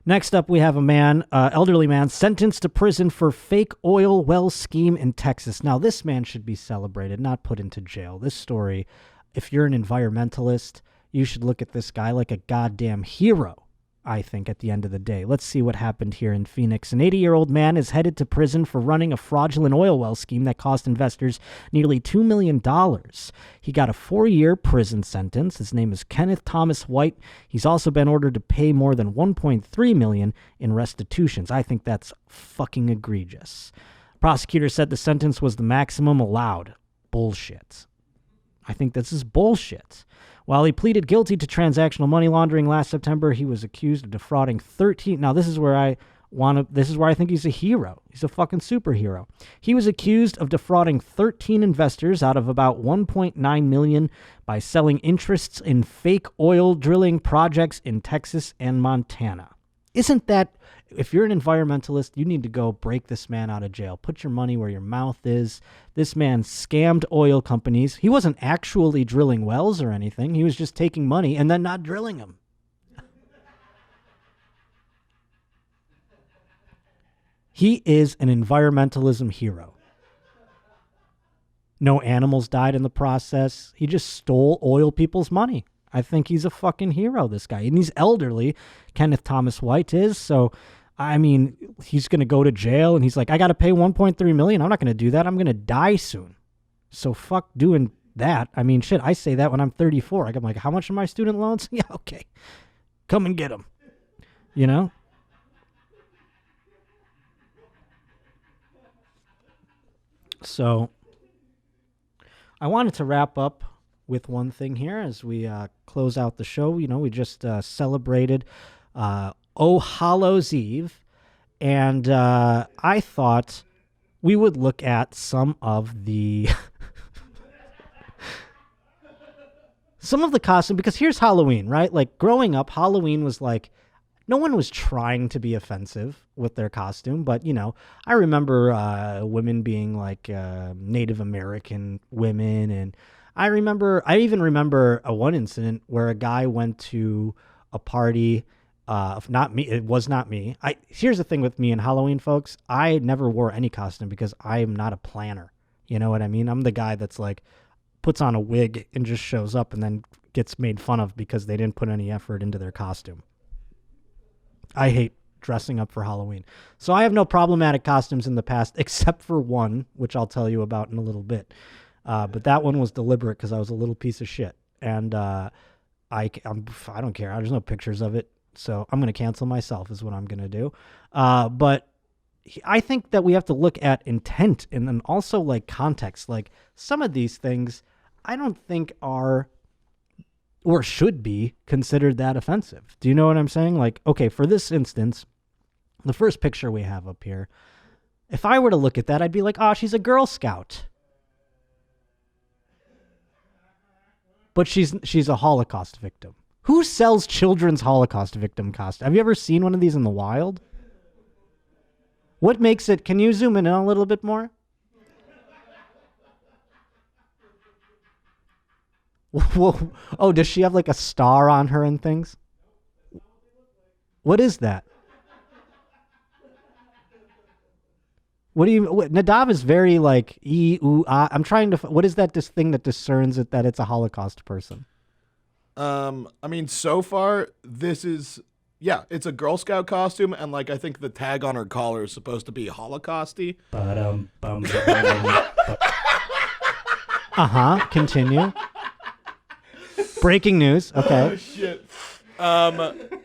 Next up, we have a man, elderly man, sentenced to prison for fake oil well scheme in Texas. Now, this man should be celebrated, not put into jail. This story, if you're an environmentalist, you should look at this guy like a goddamn hero, I think, at the end of the day. Let's see what happened here in Phoenix. An 80-year-old man is headed to prison for running a fraudulent oil well scheme that cost investors nearly $2 million. He got a 4-year prison sentence. His name is Kenneth Thomas White. He's also been ordered to pay more than $1.3 million in restitutions. I think that's fucking egregious. Prosecutors said the sentence was the maximum allowed. Bullshit. I think this is bullshit. While he pleaded guilty to transactional money laundering last September, he was accused of defrauding 13. Now, this is where I think he's a hero. He's a fucking superhero. He was accused of defrauding 13 investors out of about $1.9 million by selling interests in fake oil drilling projects in Texas and Montana. Isn't that, if you're an environmentalist, you need to go break this man out of jail. Put your money where your mouth is. This man scammed oil companies. He wasn't actually drilling wells or anything. He was just taking money and then not drilling them. He is an environmentalism hero. No animals died in the process. He just stole oil people's money. I think he's a fucking hero, this guy. And he's elderly. Kenneth Thomas White is. So, I mean, he's going to go to jail. And he's like, I got to pay $1.3 million. I'm not going to do that. I'm going to die soon. So fuck doing that. I mean, shit, I say that when I'm 34. I'm like, how much are my student loans? Yeah, okay. Come and get them. You know? So, I wanted to wrap up with one thing here as we close out the show. You know, we just celebrated Oh Hallows Eve, and I thought we would look at some of the costume, because here's Halloween, right? Like, growing up, Halloween was like, no one was trying to be offensive with their costume, but, you know, I remember women being like Native American women, and I even remember one incident where a guy went to a party. Not me. It was not me. Here's the thing with me and Halloween, folks. I never wore any costume because I am not a planner. You know what I mean? I'm the guy that's like puts on a wig and just shows up and then gets made fun of because they didn't put any effort into their costume. I hate dressing up for Halloween. So I have no problematic costumes in the past, except for one, which I'll tell you about in a little bit. But that one was deliberate because I was a little piece of shit. And I don't care. There's no pictures of it. So I'm going to cancel myself is what I'm going to do. But I think that we have to look at intent and then also like context. Like, some of these things I don't think are or should be considered that offensive. Do you know what I'm saying? Like, okay, for this instance, the first picture we have up here, if I were to look at that, I'd be like, oh, she's a Girl Scout. But she's a Holocaust victim. Who sells children's Holocaust victim costumes? Have you ever seen one of these in the wild? What makes it... Can you zoom in a little bit more? Whoa. Oh, does she have like a star on her and things? What is that? What do you... Nadav is very like... I'm trying to... What is that thing that discerns it that it's a Holocaust person? I mean, so far, this is... Yeah, it's a Girl Scout costume, and like I think the tag on her collar is supposed to be Holocausty. Continue. Breaking news. Okay. Oh, shit.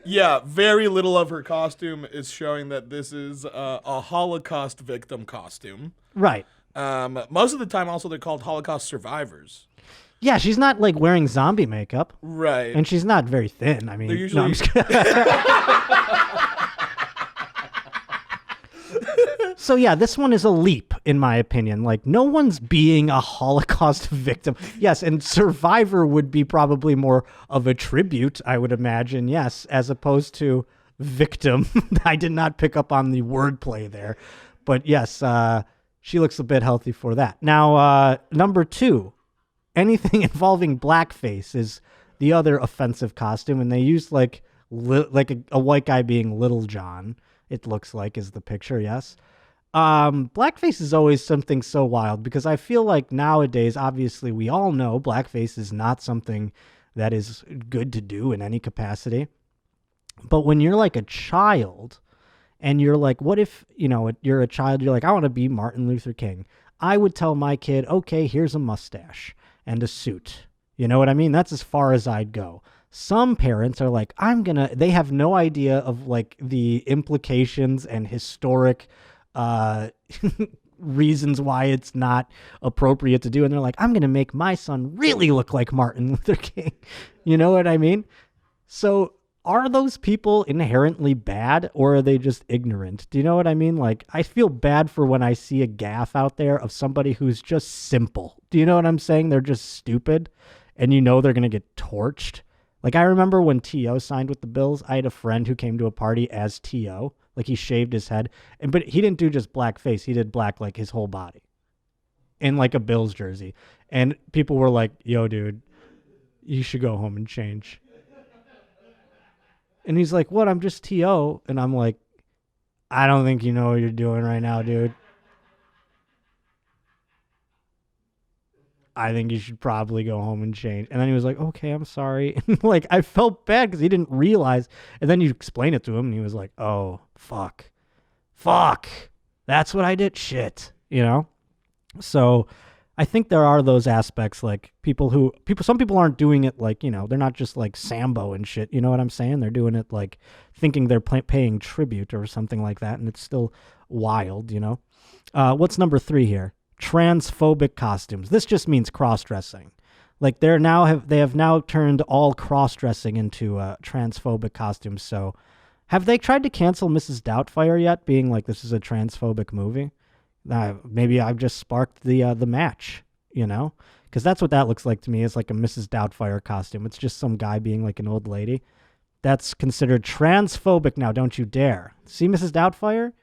Yeah, very little of her costume is showing that this is a Holocaust victim costume. Right. Most of the time, also, they're called Holocaust survivors. Yeah, she's not like wearing zombie makeup. Right. And she's not very thin. I mean, they're usually... no, I'm just kidding. So yeah, this one is a leap, in my opinion. Like, no one's being a Holocaust victim. Yes, and survivor would be probably more of a tribute, I would imagine, yes, as opposed to victim. I did not pick up on the wordplay there. But yes, she looks a bit healthy for that. Now, number 2, anything involving blackface is the other offensive costume, and they used like a white guy being Little John, it looks like, is the picture, yes. Blackface is always something so wild because I feel like nowadays, obviously, we all know blackface is not something that is good to do in any capacity. But when you're like a child and you're like, what if, you're a child, you're like, I want to be Martin Luther King. I would tell my kid, okay, here's a mustache and a suit. You know what I mean? That's as far as I'd go. Some parents are like, they have no idea of like the implications and historic reasons why it's not appropriate to do. And they're like, I'm going to make my son really look like Martin Luther King. You know what I mean? So are those people inherently bad or are they just ignorant? Do you know what I mean? Like, I feel bad for when I see a gaffe out there of somebody who's just simple. Do you know what I'm saying? They're just stupid and they're going to get torched. Like, I remember when T.O. signed with the Bills, I had a friend who came to a party as T.O., like he shaved his head, but he didn't do just black face. He did black like his whole body in like a Bills jersey. And people were like, yo, dude, you should go home and change. And he's like, what? I'm just T.O. And I'm like, I don't think you know what you're doing right now, dude. I think you should probably go home and change. And then he was like, okay, I'm sorry. And like, I felt bad because he didn't realize. And then you explain it to him and he was like, oh, fuck. That's what I did. Shit. So I think there are those aspects, like some people aren't doing it like, they're not just like Sambo and shit. You know what I'm saying? They're doing it like thinking they're paying tribute or something like that. And it's still wild, What's number 3 here? Transphobic costumes. This just means cross-dressing. Like they have now turned all cross-dressing into transphobic costumes. So have they tried to cancel Mrs. Doubtfire yet, being like this is a transphobic movie? Maybe I've just sparked the match, because that's what that looks like to me, is like a Mrs. Doubtfire costume. It's just some guy being like an old lady. That's considered transphobic now, don't you dare. See Mrs. Doubtfire?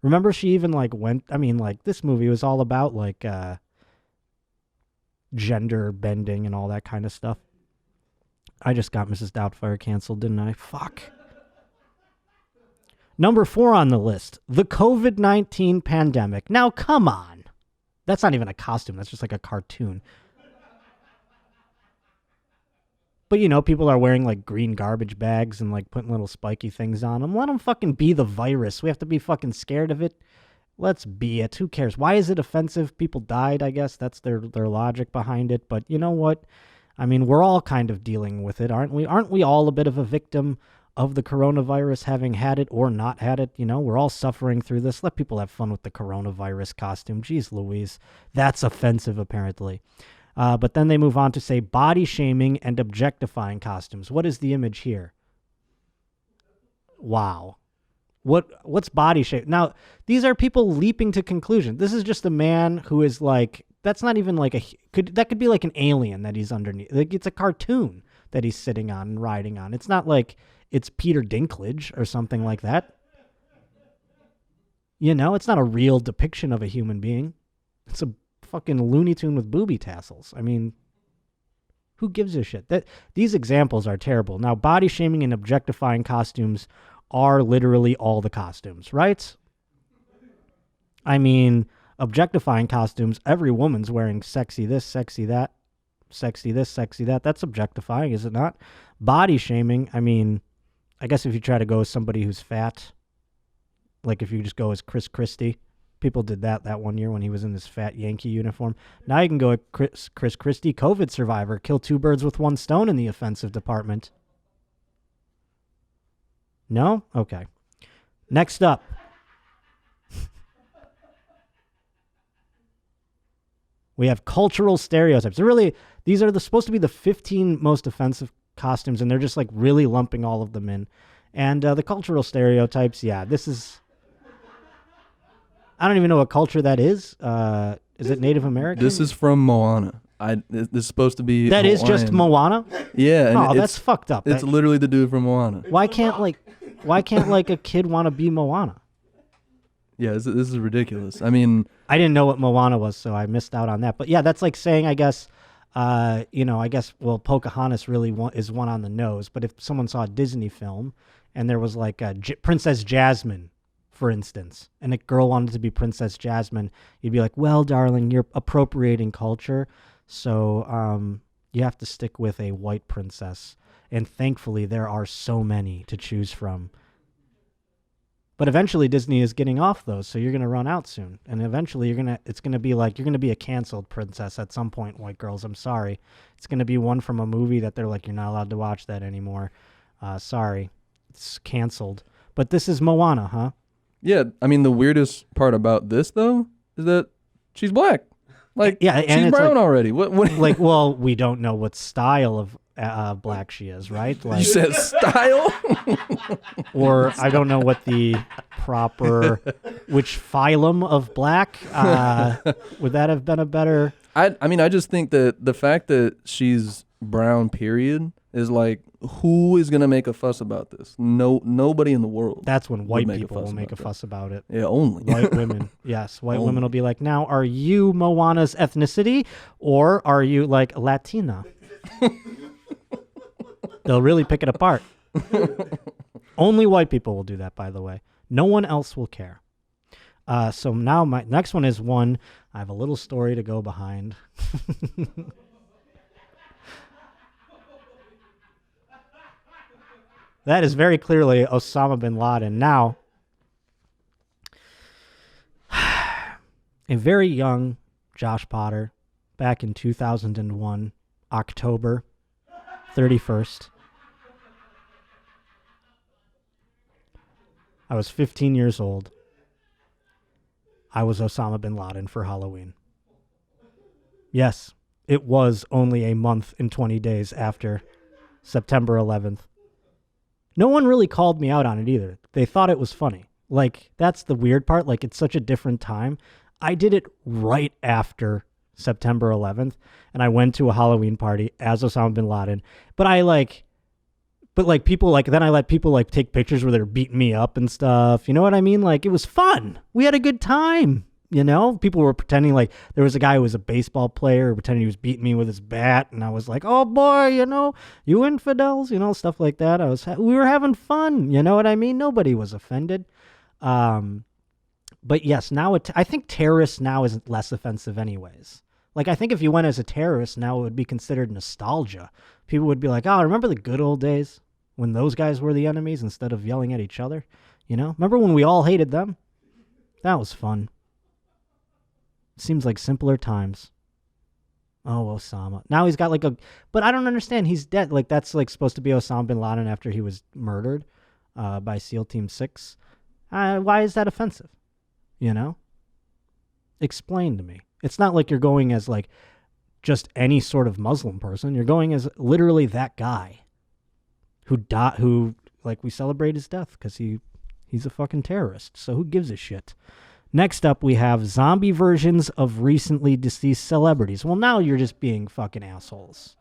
Remember she even like this movie was all about like gender bending and all that kind of stuff. I just got Mrs. Doubtfire canceled, didn't I? Fuck. Number 4 on the list, the COVID-19 pandemic. Now, come on. That's not even a costume. That's just like a cartoon. But, people are wearing like green garbage bags and like putting little spiky things on them. Let them fucking be the virus. We have to be fucking scared of it. Let's be it. Who cares? Why is it offensive? People died, I guess. That's their logic behind it. But you know what? I mean, we're all kind of dealing with it, aren't we? Aren't we all a bit of a victim of the coronavirus, having had it or not had it? We're all suffering through this. Let people have fun with the coronavirus costume. Jeez Louise. That's offensive, apparently. But then they move on to say body shaming and objectifying costumes. What is the image here? Wow. What's body shaming? Now, these are people leaping to conclusion. This is just a man who is like, that's not even like that could be like an alien that he's underneath. Like it's a cartoon that he's sitting on and riding on. It's not like it's Peter Dinklage or something like that. It's not a real depiction of a human being. It's a fucking Looney Tune with booby tassels. I mean, who gives a shit? These examples are terrible. Now, body shaming and objectifying costumes are literally all the costumes, right? I mean, objectifying costumes, every woman's wearing sexy this, sexy that, sexy this, sexy that. That's objectifying, is it not? Body shaming, I mean, I guess if you try to go with somebody who's fat, like if you just go as Chris Christie, People did that one year when he was in this fat Yankee uniform. Now you can go at Chris Christie, COVID survivor, kill 2 birds with 1 stone in the offensive department. No? Okay. Next up. We have cultural stereotypes. These are supposed to be the 15 most offensive costumes, and they're just like really lumping all of them in. And the cultural stereotypes, this is... I don't even know what culture that is. Is it Native American? This is from Moana. This is supposed to be That Hawaiian. is just Moana? Yeah. And that's fucked up. It's literally the dude from Moana. Why can't a kid want to be Moana? Yeah, this is ridiculous. I mean, I didn't know what Moana was, so I missed out on that. But yeah, that's like saying, I guess, Pocahontas really is one on the nose. But if someone saw a Disney film and there was like Princess Jasmine, for instance, and a girl wanted to be Princess Jasmine, you'd be like, well, darling, you're appropriating culture, so you have to stick with a white princess. And thankfully, there are so many to choose from. But eventually Disney is getting off those, so you're going to run out soon. And eventually it's going to be like, you're going to be a canceled princess at some point, white girls. I'm sorry. It's going to be one from a movie that they're like, you're not allowed to watch that anymore. Sorry. It's canceled. But this is Moana, huh? Yeah, I mean, the weirdest part about this, though, is that she's black. Like, yeah, and she's brown already. What? Like, well, we don't know what style of black she is, right? Like, you said style? Or I don't know what the proper, which phylum of black, would that have been a better? I mean, I just think that the fact that she's brown, period, is like, who is going to make a fuss about this? Nobody in the world. That's when white people will make a fuss about it. Yeah, only. White women. Yes, white women will be like, now, are you Moana's ethnicity or are you like Latina? They'll really pick it apart. Only white people will do that, by the way. No one else will care. So now my next one is one I have a little story to go behind. That is very clearly Osama bin Laden. Now, a very young Josh Potter, back in 2001, October 31st. I was 15 years old. I was Osama bin Laden for Halloween. Yes, it was only a month and 20 days after September 11th. No one really called me out on it either. They thought it was funny. Like, that's the weird part. Like, it's such a different time. I did it right after September 11th, and I went to a Halloween party as Osama bin Laden. But then I let people take pictures where they're beating me up and stuff. You know what I mean? Like, it was fun. We had a good time. You know, people were pretending like there was a guy who was a baseball player pretending he was beating me with his bat. And I was like, oh boy, you infidels, stuff like that. We were having fun. You know what I mean? Nobody was offended. But yes, now I think terrorist now is less offensive anyways. Like, I think if you went as a terrorist now, it would be considered nostalgia. People would be like, oh, remember the good old days when those guys were the enemies instead of yelling at each other? Remember when we all hated them? That was fun. Seems like simpler times. Oh, Osama. Now he's got but I don't understand. He's dead. Like, that's like supposed to be Osama bin Laden after he was murdered by SEAL Team 6. Why is that offensive? Explain to me. It's not like you're going as like just any sort of Muslim person. You're going as literally that guy who like we celebrate his death because he's a fucking terrorist. So who gives a shit? Next up, we have zombie versions of recently deceased celebrities. Well, now you're just being fucking assholes.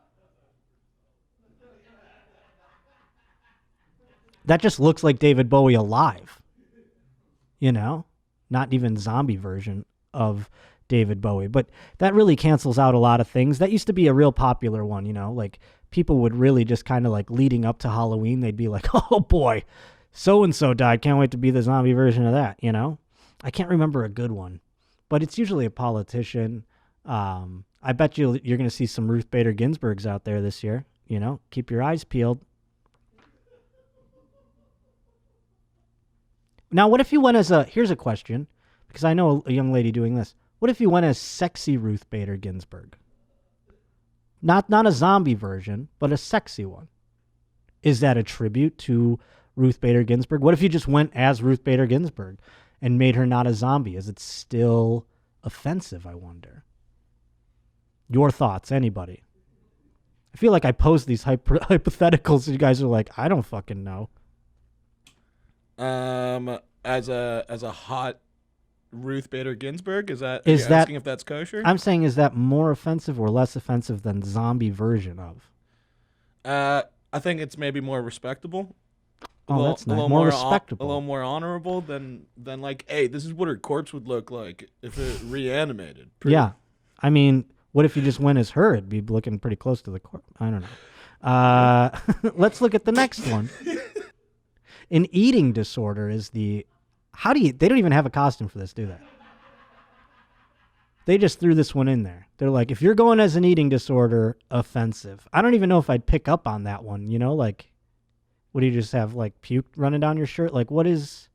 That just looks like David Bowie alive. Not even zombie version of David Bowie. But that really cancels out a lot of things. That used to be a real popular one, like people would really just kind of like leading up to Halloween, they'd be like, oh boy, so-and-so died. Can't wait to be the zombie version of that, I can't remember a good one, but it's usually a politician. I bet you're going to see some Ruth Bader Ginsburgs out there this year. Keep your eyes peeled. Now, what if you went here's a question, because I know a young lady doing this. What if you went as sexy Ruth Bader Ginsburg? Not a zombie version, but a sexy one. Is that a tribute to Ruth Bader Ginsburg? What if you just went as Ruth Bader Ginsburg and made her not a zombie? Is it still offensive, I wonder? Your thoughts, anybody? I feel like I posed these hypotheticals and you guys are like, I don't fucking know. As a hot Ruth Bader Ginsburg, are you asking if that's kosher? I'm saying, is that more offensive or less offensive than zombie version of? I think it's maybe more respectable. That's nice. More respectable. A little more honorable than like, hey, this is what her corpse would look like if it reanimated. Yeah. I mean, what if you just went as her? It'd be looking pretty close to the corpse. I don't know. Let's look at the next one. An eating disorder is they don't even have a costume for this, do they? They just threw this one in there. They're like, if you're going as an eating disorder, offensive. I don't even know if I'd pick up on that one, like, what do you just have, like, puke running down your shirt? Like, what is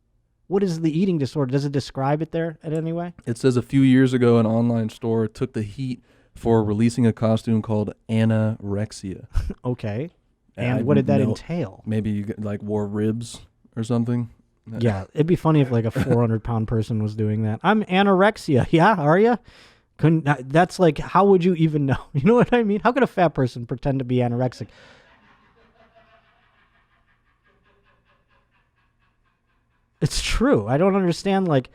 the eating disorder? Does it describe it there in any way? It says a few years ago, an online store took the heat for releasing a costume called anorexia. Okay. And what did that entail? Maybe you wore ribs or something. Yeah, it'd be funny if like a 400-pound person was doing that. I'm anorexia. Yeah, are you? That's like, how would you even know? You know what I mean? How could a fat person pretend to be anorexic? It's true. I don't understand. Like,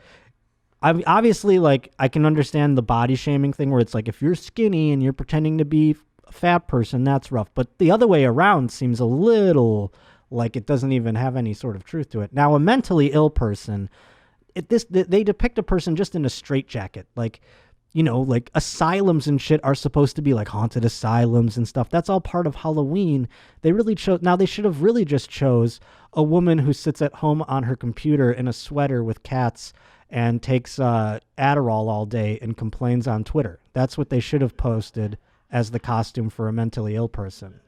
obviously, like, I can understand the body shaming thing where it's like, if you're skinny and you're pretending to be a fat person, that's rough. But the other way around seems a little like it doesn't even have any sort of truth to it. Now, a mentally ill person, they depict a person just in a straitjacket. Like, like asylums and shit are supposed to be like haunted asylums and stuff. That's all part of Halloween. They should have really just chose a woman who sits at home on her computer in a sweater with cats and takes Adderall all day and complains on Twitter. That's what they should have posted as the costume for a mentally ill person.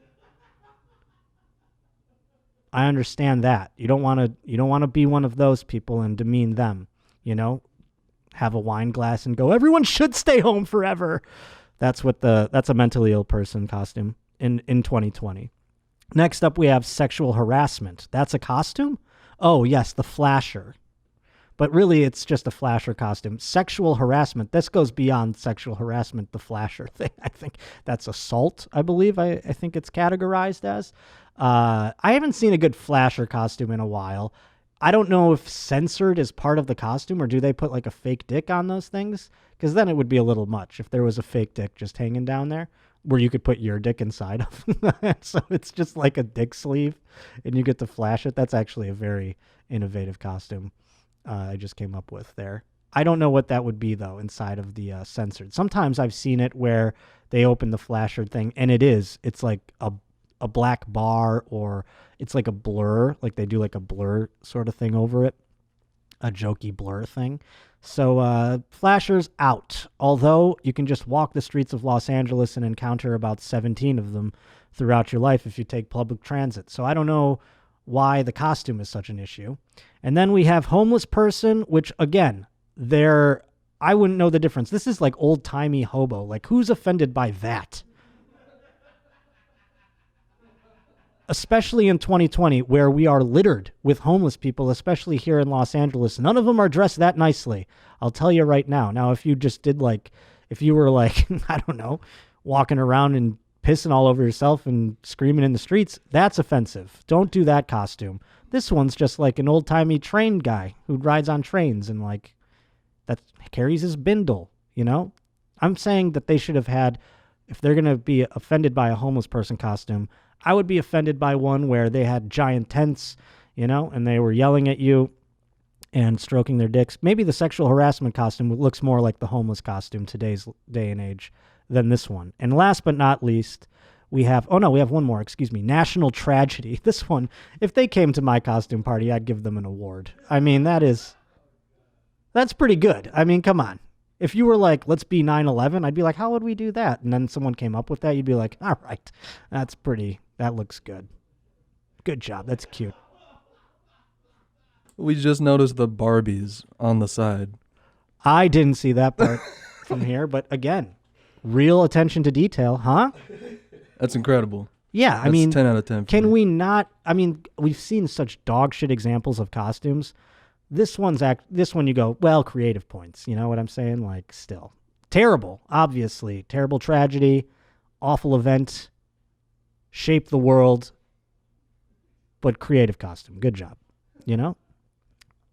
I understand that. You don't want to be one of those people and demean them, have a wine glass and go, everyone should stay home forever. That's a mentally ill person costume in 2020. Next up, we have sexual harassment. That's a costume? Oh, yes, the flasher. But really, it's just a flasher costume. Sexual harassment. This goes beyond sexual harassment, the flasher thing. I think that's assault, I believe. I think it's categorized as. I haven't seen a good flasher costume in a while. I don't know if censored is part of the costume, or do they put like a fake dick on those things? Because then it would be a little much if there was a fake dick just hanging down there where you could put your dick inside of. So it's just like a dick sleeve and you get to flash it. That's actually a very innovative costume I just came up with there. I don't know what that would be, though, inside of the censored. Sometimes I've seen it where they open the flasher thing, and it's like a black bar, or it's like a blur, like they do like a blur sort of thing over it, a jokey blur thing. So flashers out, although you can just walk the streets of Los Angeles and encounter about 17 of them throughout your life if you take public transit. So I don't know why the costume is such an issue. And then we have homeless person, which again, I wouldn't know the difference. This is like old-timey hobo. Like, who's offended by that? Especially in 2020, where we are littered with homeless people, especially here in Los Angeles. None of them are dressed that nicely. I'll tell you right now. Now, if you were like, I don't know, walking around and pissing all over yourself and screaming in the streets, that's offensive. Don't do that costume. This one's just like an old-timey train guy who rides on trains and like that carries his bindle, I'm saying that they should have had, if they're going to be offended by a homeless person costume, I would be offended by one where they had giant tents, and they were yelling at you and stroking their dicks. Maybe the sexual harassment costume looks more like the homeless costume today's day and age than this one. And last but not least, we have one more, national tragedy. This one, if they came to my costume party, I'd give them an award. I mean, that's pretty good. I mean, come on. If you were like, let's be 9/11, I'd be like, how would we do that? And then someone came up with that, you'd be like, all right, that looks good. Good job. That's cute. We just noticed the Barbies on the side. I didn't see that part from here, but again, real attention to detail, huh? That's incredible. Yeah, I That's mean, 10 out of 10. for can me. we not? I mean, we've seen such dog shit examples of costumes. This one you go, well, creative points. You know what I'm saying? Like, still terrible, obviously terrible tragedy, awful event, shaped the world, but creative costume. Good job. You know,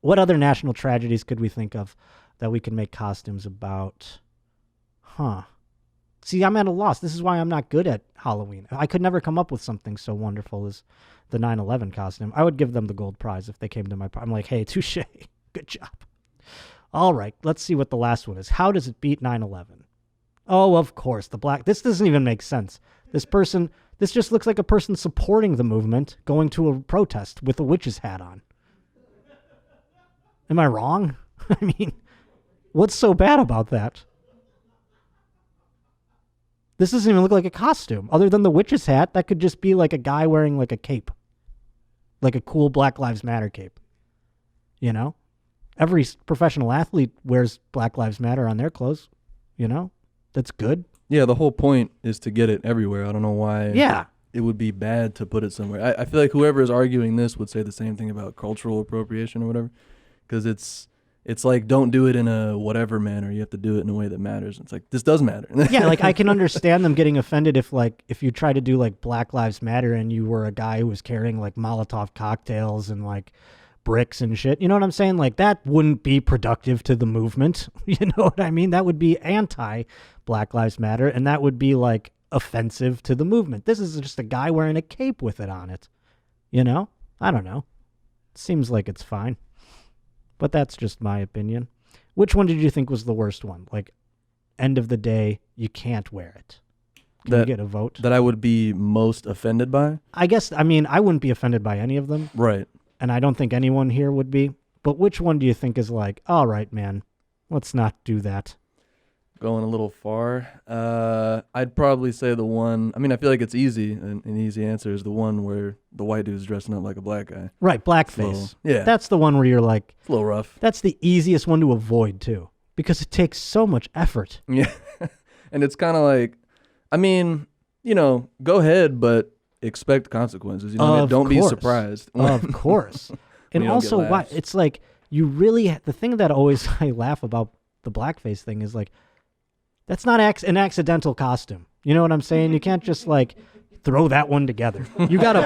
what other national tragedies could we think of that we could make costumes about? Huh. See, I'm at a loss. This is why I'm not good at Halloween. I could never come up with something so wonderful as the 9/11 costume. I would give them the gold prize if they came to my I'm like, hey, touche. Good job. All right, let's see what the last one is. How does it beat 9/11? Oh, of course, the black. This doesn't even make sense. This just looks like a person supporting the movement going to a protest with a witch's hat on. Am I wrong? I mean, what's so bad about that? This doesn't even look like a costume. Other than the witch's hat, that could just be like a guy wearing like a cape. Like a cool Black Lives Matter cape. You know? Every professional athlete wears Black Lives Matter on their clothes. You know? That's good. Yeah, the whole point is to get it everywhere. I don't know why it would be bad to put it somewhere. I feel like whoever is arguing this would say the same thing about cultural appropriation or whatever. Because it's like, don't do it in a whatever manner. You have to do it in a way that matters. It's like, this does matter. Yeah, like I can understand them getting offended if you try to do like Black Lives Matter and you were a guy who was carrying like Molotov cocktails and like bricks and shit. You know what I'm saying? Like that wouldn't be productive to the movement. You know what I mean? That would be anti-Black Lives Matter and that would be like offensive to the movement. This is just a guy wearing a cape with it on it. You know? I don't know. Seems like it's fine. But that's just my opinion. Which one did you think was the worst one? Like, end of the day, you can't wear it. Can you get a vote? That I would be most offended by? I guess, I mean, I wouldn't be offended by any of them. Right. And I don't think anyone here would be. But which one do you think is like, all right, man, let's not do that? Going a little far. I'd probably say the one, I mean, I feel like it's easy. An easy answer is the one where the white dude's dressing up like a black guy. Right, blackface. Yeah. That's the one where you're like... It's a little rough. That's the easiest one to avoid, too. Because it takes so much effort. Yeah. And it's kind of like, I mean, you know, go ahead, but expect consequences. You know what I mean? Don't be surprised. Of course. And also, why it's like, you really... The thing that always I laugh about the blackface thing is like, that's not an accidental costume. You know what I'm saying? You can't just like throw that one together. You gotta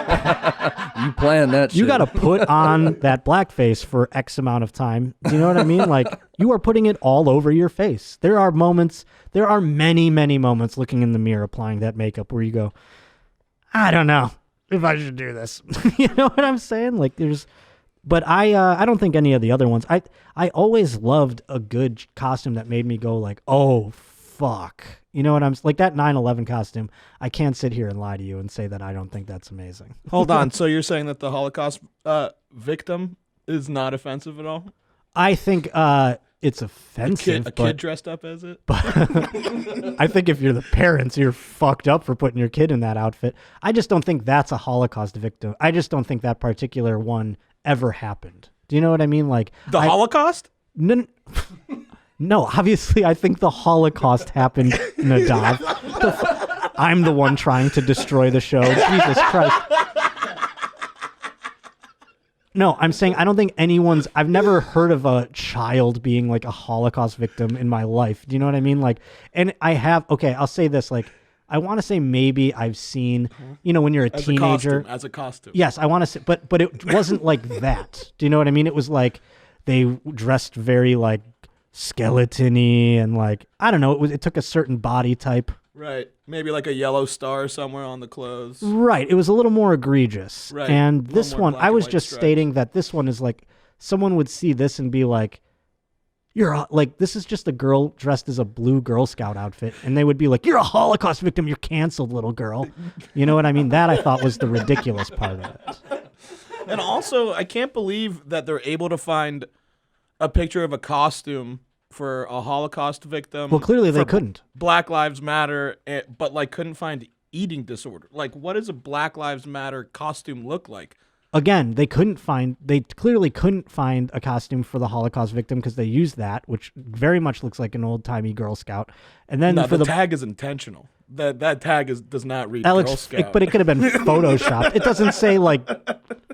you plan that shit. You gotta put on that blackface for X amount of time. Do you know what I mean? Like you are putting it all over your face. There are many, many moments looking in the mirror applying that makeup where you go, I don't know if I should do this. You know what I'm saying? Like but I don't think any of the other ones. I always loved a good costume that made me go like, oh fuck. You know what I'm like that 9/11 costume. I can't sit here and lie to you and say that I don't think that's amazing. Hold on. So you're saying that the Holocaust victim is not offensive at all? I think it's offensive. A kid dressed up as it? But I think if you're the parents, you're fucked up for putting your kid in that outfit. I just don't think that's a Holocaust victim. I just don't think that particular one ever happened. Do you know what I mean? Like the Holocaust? No, obviously, I think the Holocaust happened, Nadav. I'm the one trying to destroy the show. Jesus Christ. No, I'm saying I don't think I've never heard of a child being like a Holocaust victim in my life. Do you know what I mean? Like, and I'll say this, like, I want to say maybe I've seen, you know, when you're a teenager. As a costume. Yes, I want to say, but it wasn't like that. Do you know what I mean? It was like they dressed very like skeleton-y and like, I don't know, it took a certain body type. Right. Maybe like a yellow star somewhere on the clothes. Right. It was a little more egregious. Right. And this one, I was just stating that this one is like, someone would see this and be like, this is just a girl dressed as a blue Girl Scout outfit. And they would be like, you're a Holocaust victim. You're canceled, little girl. You know what I mean? That I thought was the ridiculous part of it. And also, I can't believe that they're able to find a picture of a costume for a Holocaust victim. Well, clearly they couldn't. Black Lives Matter, but like couldn't find eating disorder. Like, what does a Black Lives Matter costume look like? again, they clearly couldn't find a costume for the Holocaust victim because they used that, which very much looks like an old-timey Girl Scout. And then the tag is intentional. That tag does not read Girl Scout. But it could have been photoshopped. It doesn't say like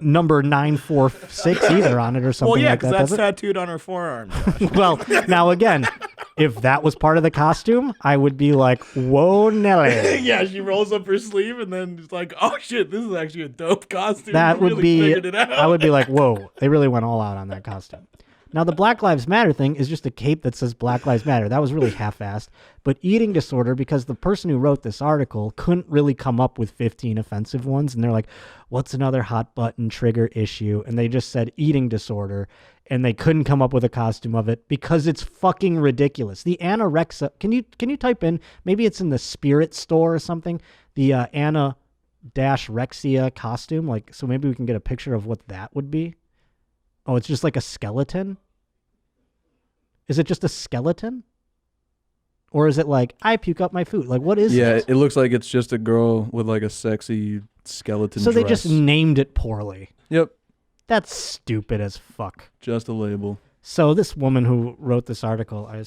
number 946 either on it or something like that. Well, yeah, because that's tattooed on her forearm. Well, now again, if that was part of the costume, I would be like, whoa, Nelly. Yeah, she rolls up her sleeve and then it's like, oh shit, this is actually a dope costume. That would really figured it out. I would be like, whoa, they really went all out on that costume. Now, the Black Lives Matter thing is just a cape that says Black Lives Matter. That was really half-assed. But eating disorder, because the person who wrote this article couldn't really come up with 15 offensive ones. And they're like, what's another hot button trigger issue? And they just said eating disorder. And they couldn't come up with a costume of it because it's fucking ridiculous. The anorexia, can you type in, maybe it's in the Spirit store or something, the Anna-Rexia costume. Like, so maybe we can get a picture of what that would be. Oh, it's just like a skeleton? Is it just a skeleton? Or is it like, I puke up my food? Like, what is it? Yeah, it looks like it's just a girl with like a sexy skeleton So dress. they just named it poorly. Yep. That's stupid as fuck. Just a label. So this woman who wrote this article, I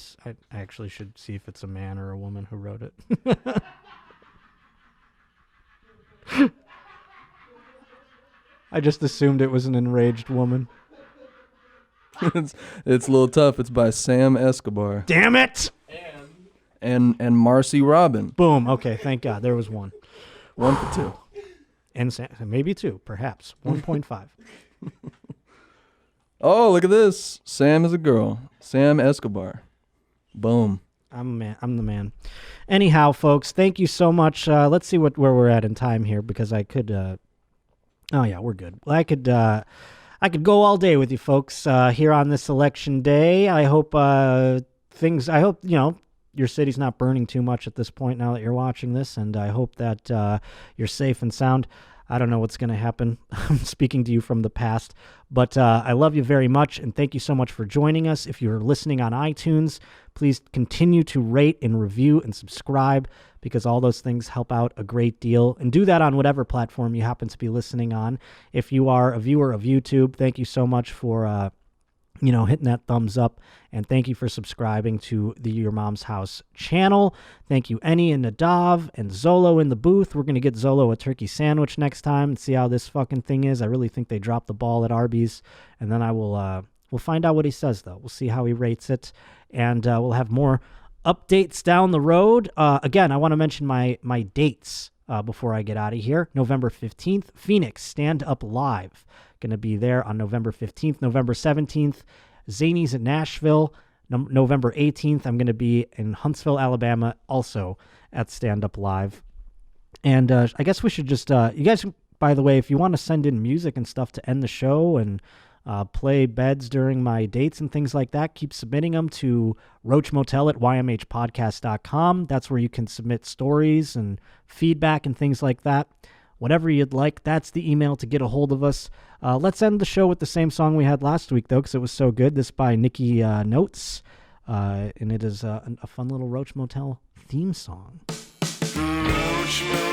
actually should see if it's a man or a woman who wrote it. I just assumed it was an enraged woman. It's a little tough. It's by Sam Escobar. Damn it! And Marcy Robin. Boom. Okay, thank God. There was one. 1 for 2. And maybe 2, perhaps. 1.5. Oh, look at this. Sam is a girl. Sam Escobar. Boom. I'm the man. Anyhow, folks, thank you so much. Let's see where we're at in time here, because I could... oh, yeah, we're good. I could go all day with you folks here on this election day. I hope your city's not burning too much at this point now that you're watching this, and I hope that you're safe and sound. I don't know what's going to happen. I'm speaking to you from the past, but I love you very much, and thank you so much for joining us. If you're listening on iTunes, please continue to rate and review and subscribe, because all those things help out a great deal. And do that on whatever platform you happen to be listening on. If you are a viewer of YouTube, thank you so much for hitting that thumbs up, and thank you for subscribing to the Your Mom's House channel. Thank you, Enny and Nadav and Zolo in the booth. We're going to get Zolo a turkey sandwich next time and see how this fucking thing is. I really think they dropped the ball at Arby's, and then we'll find out what he says, though. We'll see how he rates it, and we'll have more updates down the road. Again, I want to mention my dates before I get out of here. November 15th, Phoenix Stand Up Live. Going to be there on November 15th. November 17th, Zanies in Nashville. November 18th, I'm going to be in Huntsville, Alabama, also at Stand Up Live. And I guess we should just, you guys, by the way, if you want to send in music and stuff to end the show and play beds during my dates and things like that, keep submitting them to Roach Motel at ymhpodcast.com. That's where you can submit stories and feedback and things like that. Whatever you'd like, that's the email to get a hold of us. Let's end the show with the same song we had last week, though, because it was so good. This by Nikki Notes, and it is a fun little Roach Motel theme song. Roach Motel.